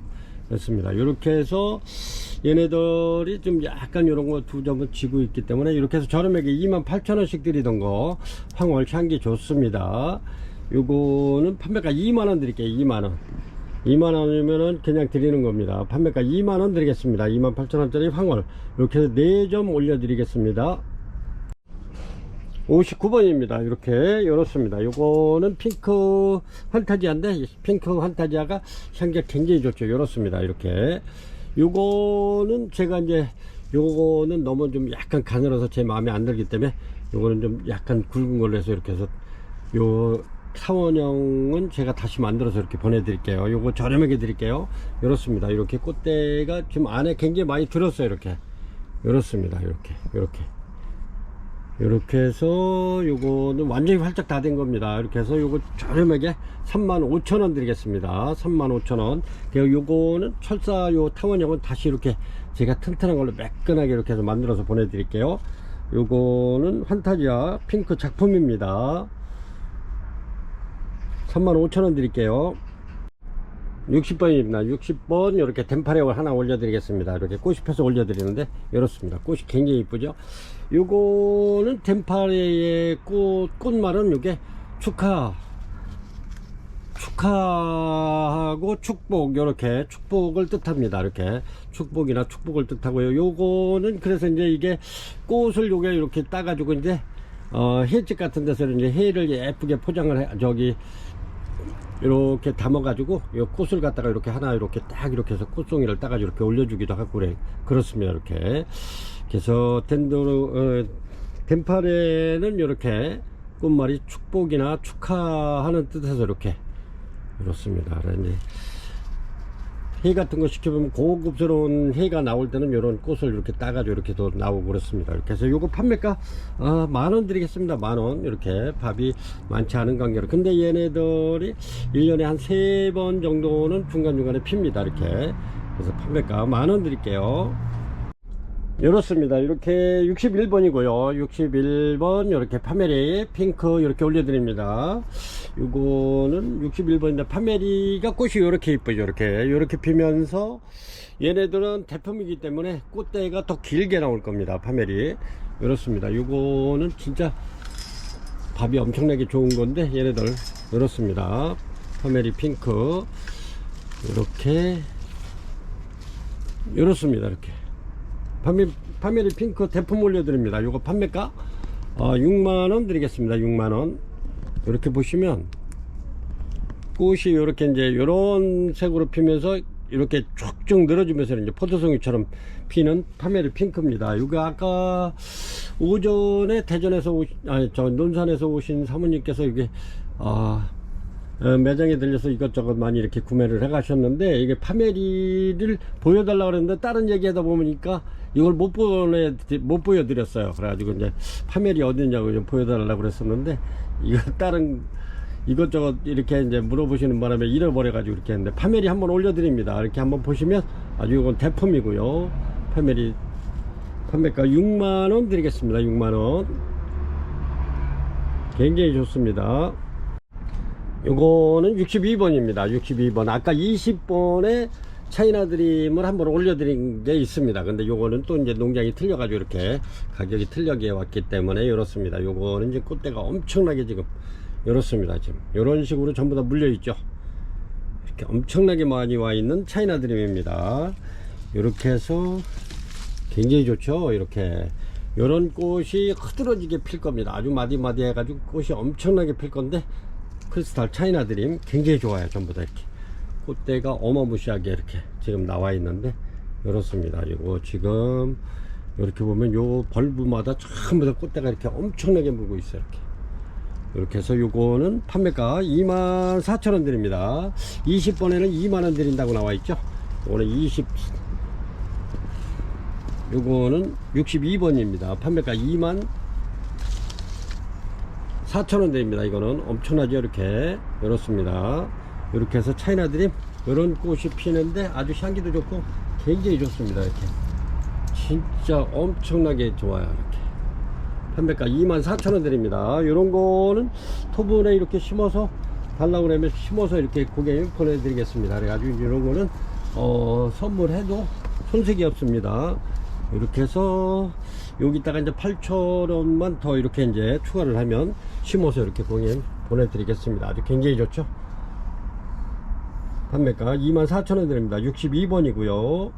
Speaker 1: 그렇습니다. 이렇게 해서 얘네들이 좀 약간 이런 거 2점은 지고 있기 때문에 이렇게 해서 저렴하게 28,000원씩 드리던 거 황월 향기 좋습니다. 요거는 판매가 2만원 드릴게요. 2만원이면은 그냥 드리는 겁니다. 판매가 2만원 드리겠습니다. 28,000원짜리 황월 이렇게 해서 4점 올려 드리겠습니다. 59번입니다. 이렇습니다. 요거는 핑크 환타지아인데 핑크 환타지아가 향기가 굉장히 좋죠. 이렇습니다. 이렇게 요거는 제가 이제 요거는 너무 좀 약간 가늘어서 제 마음에 안 들기 때문에 요거는 좀 약간 굵은 걸로 해서 이렇게 해서 요 사원형은 제가 다시 만들어서 이렇게 보내드릴게요. 요거 저렴하게 드릴게요. 이렇습니다. 이렇게 꽃대가 지금 안에 굉장히 많이 들었어요. 이렇습니다. 이렇게 해서 요거는 완전히 활짝 다 된 겁니다. 이렇게 해서 요거 저렴하게 35,000원 드리겠습니다. 35,000원. 그리고 요거는 철사 요 타원형은 다시 이렇게 제가 튼튼한 걸로 매끈하게 이렇게 해서 만들어서 보내드릴게요. 요거는 환타지아 핑크 작품입니다. 35,000원 드릴게요. 60번입니다. 60번 이렇게 덴파레올 하나 올려드리겠습니다. 이렇게 꽃이 펴서 올려드리는데 이렇습니다. 꽃이 굉장히 이쁘죠. 요거는 덴파레의 꽃말은 요게 축하하고 축복 이렇게 축복을 뜻합니다. 이렇게 축복이나 축복을 뜻하고요. 요거는 그래서 이제 이게 꽃을 요게 이렇게 따가지고 이제 횟집 같은 데서 이제 회를 예쁘게 포장을 이렇게 담아 가지고 이 꽃을 갖다가 이렇게 하나 이렇게 딱 이렇게 해서 꽃송이를 따가지고 이렇게 올려주기도 하고 그렇습니다. 이렇게 그래서 덴파레는 이렇게 꽃말이 축복이나 축하하는 뜻에서 이렇습니다. 이제 회 같은 거 시켜보면 고급스러운 회가 나올 때는 이런 꽃을 이렇게 따가지고 이렇게 더 나오고 그렇습니다. 이렇게 해서 요거 판매가 10,000원 드리겠습니다. 10,000원. 이렇게 밥이 많지 않은 관계로. 근데 얘네들이 1년에 한 3번 정도는 중간중간에 핍니다. 이렇게. 그래서 판매가 10,000원 드릴게요. 이렇습니다. 이렇게 61번이고요. 61번 이렇게 파메리 핑크 이렇게 올려드립니다. 이거는 61번인데 파메리가 꽃이 이렇게 이쁘죠. 이렇게 피면서 얘네들은 대품이기 때문에 꽃대가 더 길게 나올 겁니다. 파메리 이렇습니다. 이거는 진짜 밥이 엄청나게 좋은 건데 얘네들 이렇습니다. 파메리 핑크 이렇습니다. 파메리 핑크 대품 올려드립니다. 요거 판매가 6만원 드리겠습니다. 6만원. 이렇게 보시면 꽃이 요렇게 이제 요런 색으로 피면서 이렇게 쭉쭉 늘어지면서 이제 포도송이처럼 피는 파메리 핑크입니다. 이거 아까 오전에 대전에서 논산에서 오신 사모님께서 이게 매장에 들려서 이것저것 많이 이렇게 구매를 해 가셨는데, 이게 파메리를 보여달라고 그랬는데 다른 얘기하다 보니까 이걸 못 보여드렸어요. 그래가지고 이제 파메리 어디냐고 좀 보여달라고 그랬었는데, 이거 다른 이것저것 이렇게 이제 물어보시는 바람에 잃어버려가지고 이렇게 했는데, 파메리 한번 올려드립니다. 이렇게 한번 보시면 아주 이건 대품이고요. 파메리 판매가 6만원 드리겠습니다. 6만원. 굉장히 좋습니다. 요거는 62번입니다. 62번. 아까 20번에 차이나 드림을 한번 올려드린 게 있습니다. 근데 요거는 또 이제 농장이 틀려가지고 이렇게 가격이 틀려게 왔기 때문에 이렇습니다. 요거는 이제 꽃대가 엄청나게 지금 이렇습니다. 지금 이런 식으로 전부 다 물려 있죠. 이렇게 엄청나게 많이 와 있는 차이나 드림입니다. 이렇게 해서 굉장히 좋죠. 이렇게 이런 꽃이 흐드러지게 필 겁니다. 아주 마디마디 해가지고 꽃이 엄청나게 필 건데, 크리스탈 차이나 드림 굉장히 좋아요. 전부 다 이렇게 꽃대가 어마무시하게 이렇게 지금 나와 있는데 이렇습니다. 이거 지금 이렇게 보면 요 벌브마다 전부 다 꽃대가 이렇게 엄청나게 물고 있어요. 이렇게 해서 요거는 판매가 24,000원 드립니다. 20번에는 2만원 드린다고 나와 있죠. 요거는 62번입니다. 판매가 24,000원 드립니다. 이거는 엄청나죠. 이렇습니다. 이렇게 해서 차이나 드림 이런 꽃이 피는데 아주 향기도 좋고 굉장히 좋습니다. 이렇게 진짜 엄청나게 좋아요. 이렇게 판매가 24,000원 드립니다. 이런 거는 토분에 이렇게 심어서 달라고 그러면 심어서 이렇게 고객님 보내드리겠습니다. 그래가지고 이런 거는 선물해도 손색이 없습니다. 이렇게 해서 여기다가 이제 8,000원만 더 이렇게 이제 추가를 하면 심어서 이렇게 고객님 보내드리겠습니다. 아주 굉장히 좋죠. 판매가 24,000원 드립니다. 62번이고요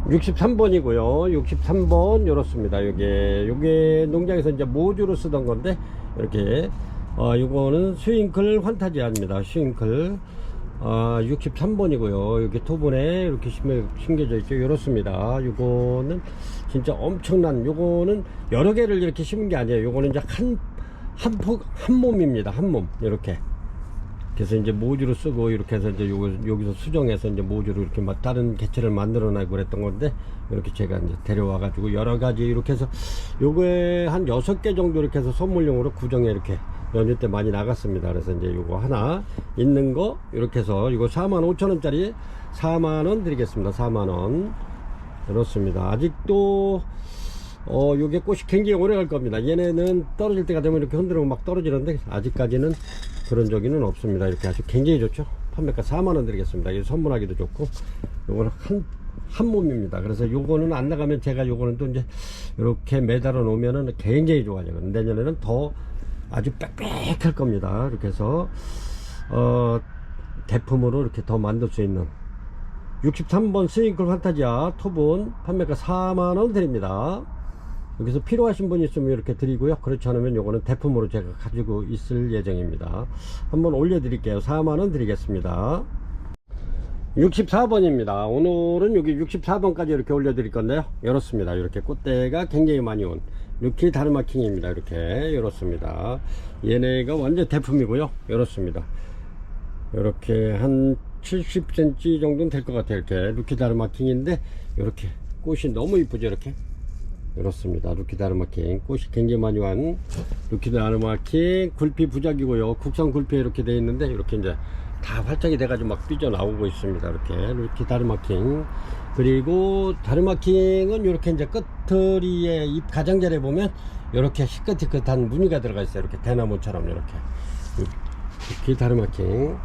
Speaker 1: 63번이고요 63번 이렇습니다. 요게 농장에서 이제 모주로 쓰던 건데, 이렇게 요거는 스윙클 환타지아입니다. 스윙클 63번이고요 여기 토분에 이렇게 심겨져 있죠. 이렇습니다. 요거는 진짜 엄청난, 요거는 여러 개를 이렇게 심은 게 아니에요. 요거는 이제 한 몸입니다. 한 몸. 이렇게. 그래서 이제 모주로 쓰고, 이렇게 해서 이제 여기서 수정해서 이제 모주로 이렇게 막 다른 개체를 만들어내고 그랬던 건데, 이렇게 제가 이제 데려와 가지고 여러 가지 이렇게 해서 요거에 한 6개 정도 이렇게 해서 선물용으로 구정에 이렇게 연휴 때 많이 나갔습니다. 그래서 이제 요거 하나 있는 거 이렇게 해서 이거 45,000원짜리 4만원 드리겠습니다. 4만원. 이렇습니다. 아직도 요게 꽃이 굉장히 오래 갈 겁니다. 얘네는 떨어질 때가 되면 이렇게 흔들면 막 떨어지는데, 아직까지는 그런 적이는 없습니다. 이렇게 아주 굉장히 좋죠. 판매가 4만원 드리겠습니다. 이거 선물하기도 좋고, 요거는 한 몸입니다. 그래서 요거는 안 나가면 제가 요거는 또 이제 이렇게 매달아 놓으면은 굉장히 좋아져요. 내년에는 더 아주 빽빽할 겁니다. 이렇게 해서 대품으로 이렇게 더 만들 수 있는 63번 스윙클 판타지아 토분 판매가 4만원 드립니다. 여기서 필요하신 분 있으면 이렇게 드리고요. 그렇지 않으면 요거는 대품으로 제가 가지고 있을 예정입니다. 한번 올려 드릴게요. 4만원 드리겠습니다. 64번입니다. 오늘은 여기 64번까지 이렇게 올려 드릴 건데요. 이렇습니다. 이렇게 꽃대가 굉장히 많이 온 루키 다르마킹입니다. 이렇습니다. 얘네가 완전 대품이고요. 이렇습니다. 이렇게 한 70cm 정도는 될 것 같아요. 이렇게 루키 다르마킹인데, 이렇게 꽃이 너무 이쁘죠. 이렇습니다. 루키 다르마킹 꽃이 굉장히 많이 완 루키 다르마킹 굴피 부작이고요. 국산 굴피에 이렇게 되어 있는데, 이렇게 이제 다 활짝이 돼가지고 막 삐져 나오고 있습니다. 이렇게 루키 다르마킹. 그리고 다르마킹은 이렇게 이제 끝트리에 잎 가장자리에 보면 이렇게 희끗희끗한 무늬가 들어가 있어요. 이렇게 대나무처럼 이렇게. 루키 다르마킹.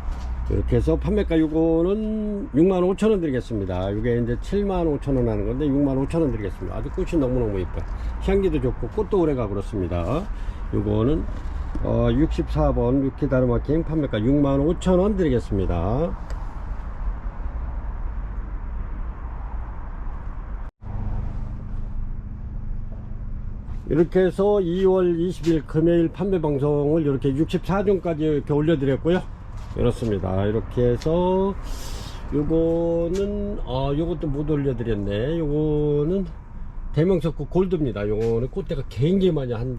Speaker 1: 이렇게 해서 판매가 요거는 65,000원 드리겠습니다. 이게 이제 75,000원 하는 건데 65,000원 드리겠습니다. 아주 꽃이 너무너무 이뻐요. 향기도 좋고 꽃도 오래가고 그렇습니다. 요거는 64번 루키 다르마킹 판매가 65,000원 드리겠습니다. 이렇게 해서 2월 20일 금요일 판매 방송을 이렇게 64종까지 이렇게 올려드렸고요. 이렇습니다. 이렇게 해서 요거는 요것도 못 올려드렸네. 요거는 대명석구 골드입니다. 요거는 꽃대가 굉장히 많이 한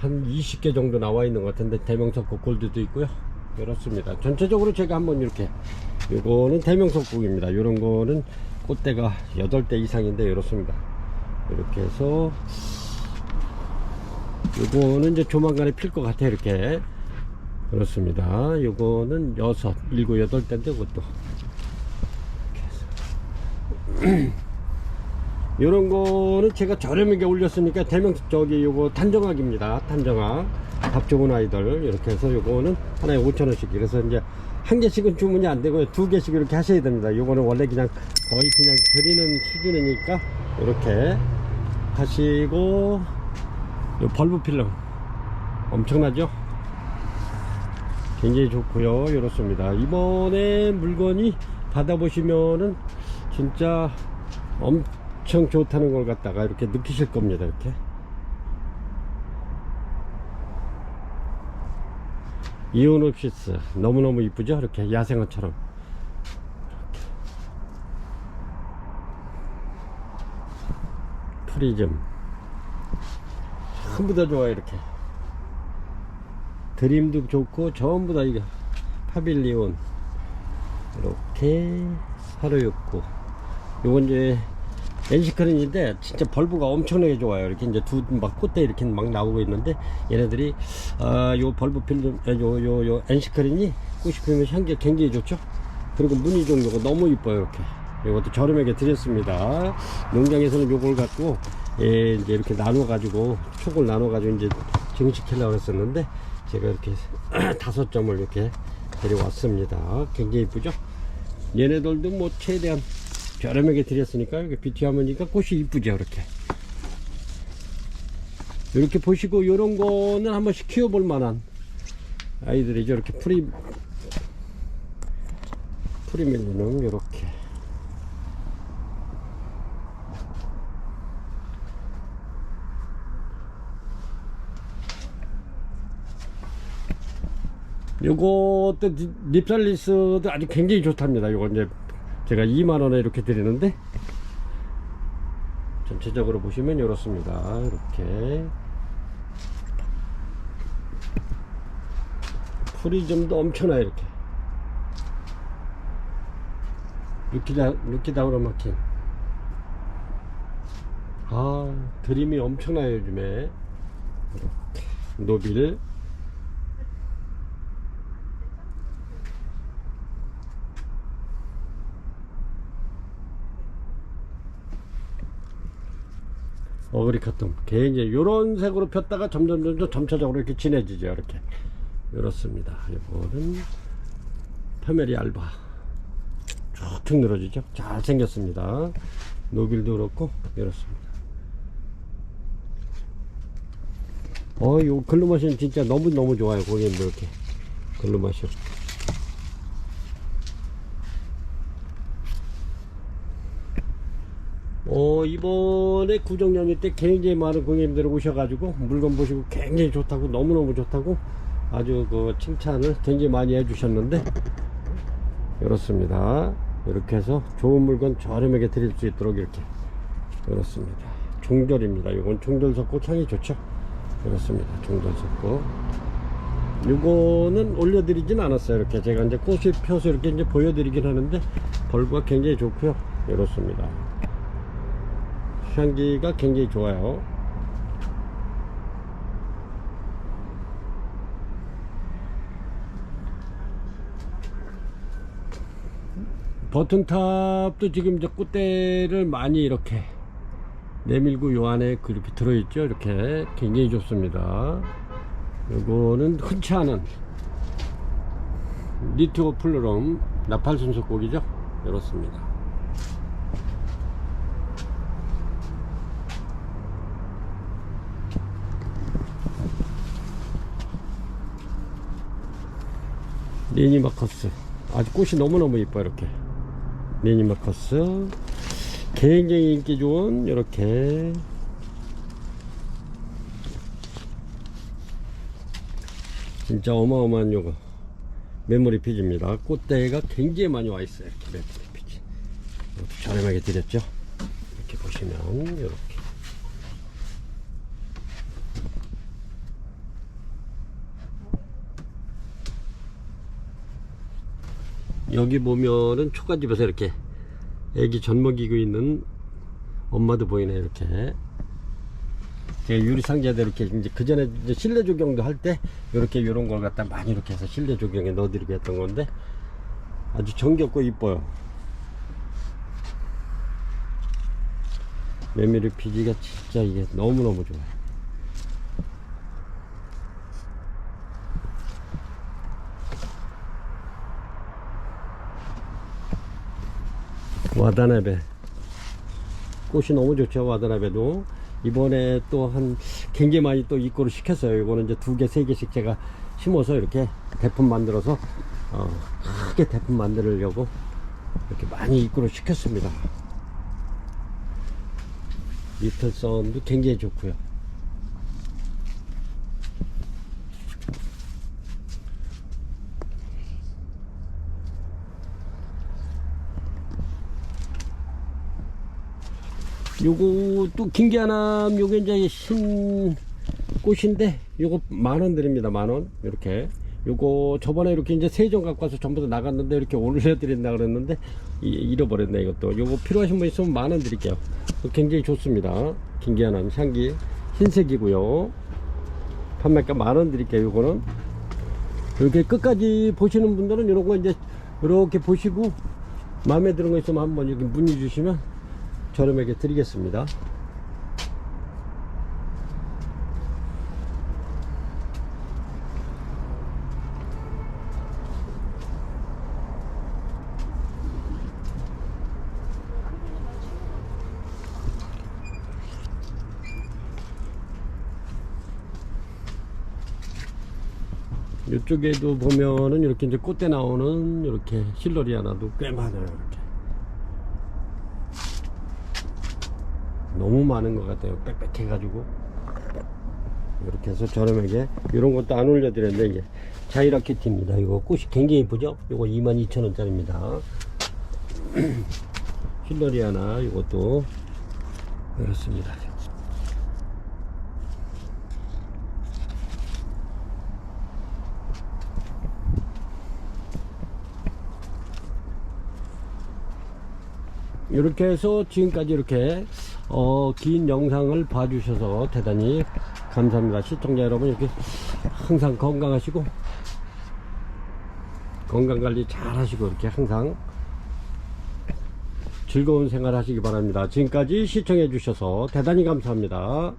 Speaker 1: 20개 정도 나와 있는 것 같은데, 대명석구 골드도 있고요. 이렇습니다. 전체적으로 제가 한번 이렇게, 요거는 대명석국입니다. 요런 거는 꽃대가 8대 이상인데 이렇습니다. 이렇게 해서 요거는 이제 조만간에 필 것 같아요. 이렇게. 그렇습니다. 요거는 6, 7, 8대인데 그것도 요런 거는 제가 저렴하게 올렸으니까 요거 탄정학입니다. 탄정학 밥 좋은 아이들. 이렇게 해서 요거는 하나에 5,000원씩. 그래서 이제 한 개씩은 주문이 안 되고요. 2개씩 이렇게 하셔야 됩니다. 요거는 원래 그냥 거의 그냥 드리는 수준이니까 이렇게 하시고, 요 벌브 필름 엄청나죠? 굉장히 좋고요. 이렇습니다. 이번에 물건이 받아보시면은 진짜 엄청 좋다는 걸 갖다가 이렇게 느끼실 겁니다. 이렇게 이온옵시스 너무너무 이쁘죠? 이렇게 야생화처럼. 프리즘 전부 다 좋아요. 이렇게 드림도 좋고 전부 다. 이거 파빌리온 이렇게 하루육구. 요건 이제 엔시크린인데 진짜 벌브가 엄청나게 좋아요. 이렇게 이제 막 꽃대 이렇게 막 나오고 있는데, 얘네들이 요 벌브 필름 요 엔시크린이 꽃이 피면 향기가 굉장히 좋죠. 그리고 무늬 종류가 너무 이뻐요. 이렇게 이것도 저렴하게 드렸습니다. 농장에서는 요걸 갖고 이제 이렇게 나눠 가지고 촉을 나눠 가지고 이제 증식하려고 했었는데, 제가 이렇게 5점을 이렇게 데려왔습니다. 굉장히 이쁘죠. 얘네들도 뭐 최대한 저렴하게 드렸으니까 이렇게 뷰티 하모니까 꽃이 이쁘죠. 이렇게 보시고, 요런 거는 한 번씩 키워볼 만한 아이들이죠. 이렇게 프리밀리는 이렇게 요것도 립살리스도 아주 굉장히 좋답니다. 요거 이제 제가 2만원에 이렇게 드리는데, 전체적으로 보시면 이렇습니다. 이렇게 프리즘도 엄청나요. 이렇게 루키다우로 마킨. 드림이 엄청나요. 요즘에 이렇게 노빌, 어그리카툼. 굉장히 요런 색으로 폈다가 점점 점차적으로 이렇게 진해지죠. 이렇게. 이렇습니다. 이거는 파메리 알바 쭉쭉 늘어지죠. 잘 생겼습니다. 노빌도 그렇고 이렇습니다. 요 글루머신 진짜 너무 좋아요. 고객님들 이렇게 글루머신. 이번에 구정연휴 때 굉장히 많은 고객님들이 오셔가지고 물건 보시고 굉장히 좋다고, 너무너무 좋다고 아주 그 칭찬을 굉장히 많이 해주셨는데, 이렇습니다. 이렇게 해서 좋은 물건 저렴하게 드릴 수 있도록 이렇게. 이렇습니다. 종절입니다. 이건 종절석고 향이 좋죠. 이렇습니다. 종절석고. 이거는 올려드리진 않았어요. 이렇게 제가 이제 꽃이 펴서 이렇게 이제 보여드리긴 하는데, 벌브가 굉장히 좋고요. 이렇습니다. 향기가 굉장히 좋아요. 버튼탑도 지금 이제 꽃대를 많이 이렇게 내밀고 요 안에 그렇게 들어있죠. 이렇게 굉장히 좋습니다. 요거는 흔치 않은 니트오 플루럼 나팔 순속곡이죠. 이렇습니다. 니니마커스 아주 꽃이 너무너무 이뻐. 이렇게 니니마커스 굉장히 인기 좋은 이렇게 진짜 어마어마한 요거 메모리 피지입니다. 꽃대가 굉장히 많이 와 있어요. 이렇게 메모리 피지. 이렇게 저렴하게 드렸죠. 이렇게 보시면 이렇게. 여기 보면은 초가집에서 이렇게 애기 젖 먹이고 있는 엄마도 보이네. 이렇게 제가 유리 상자에 이렇게 이제 그 전에 이제 실내 조경도 할 때 이렇게 이런 걸 갖다 많이 이렇게 해서 실내 조경에 넣어드리고 했던 건데 아주 정겹고 이뻐요. 메모리 피지가 진짜 이게 너무너무 좋아요. 와다나베 꽃이 너무 좋죠. 와다나베도 이번에 또 한 굉장히 많이 또 입고를 시켰어요. 이거는 이제 2개 3개씩 제가 심어서 이렇게 대품 만들어서 크게 대품 만들려고 이렇게 많이 입고를 시켰습니다. 리틀선도 굉장히 좋고요. 요거 또 김계아남 요게 이제 신 꽃인데 요거 10,000원 드립니다. 10,000원. 이렇게 요거 저번에 이렇게 이제 3종 갖고 와서 전부 다 나갔는데 이렇게 올려드린다 그랬는데 잃어버렸네. 이것도 요거 필요하신 분 있으면 10,000원 드릴게요. 굉장히 좋습니다. 김계아남 향기 흰색이고요. 판매가 10,000원 드릴게요. 요거는 이렇게 끝까지 보시는 분들은 요런 거 이제 이렇게 보시고 마음에 드는 거 있으면 한번 여기 문의 주시면 저렴하게 드리겠습니다. 이쪽에도 보면은 이렇게 이제 꽃대 나오는 이렇게 실러리아나도 꽤 많아요. 이렇게 너무 많은 것 같아요. 빽빽해 가지고 이렇게 해서 저렴하게 이런 것도 안 올려드렸는데 이게 자이라키티입니다. 이거 꽃이 굉장히 이쁘죠? 이거 22,000원짜리입니다. 실러리아나 이것도 그렇습니다. 이렇게 해서 지금까지 이렇게 긴 영상을 봐주셔서 대단히 감사합니다. 시청자 여러분 이렇게 항상 건강하시고 건강관리 잘 하시고 이렇게 항상 즐거운 생활 하시기 바랍니다. 지금까지 시청해 주셔서 대단히 감사합니다.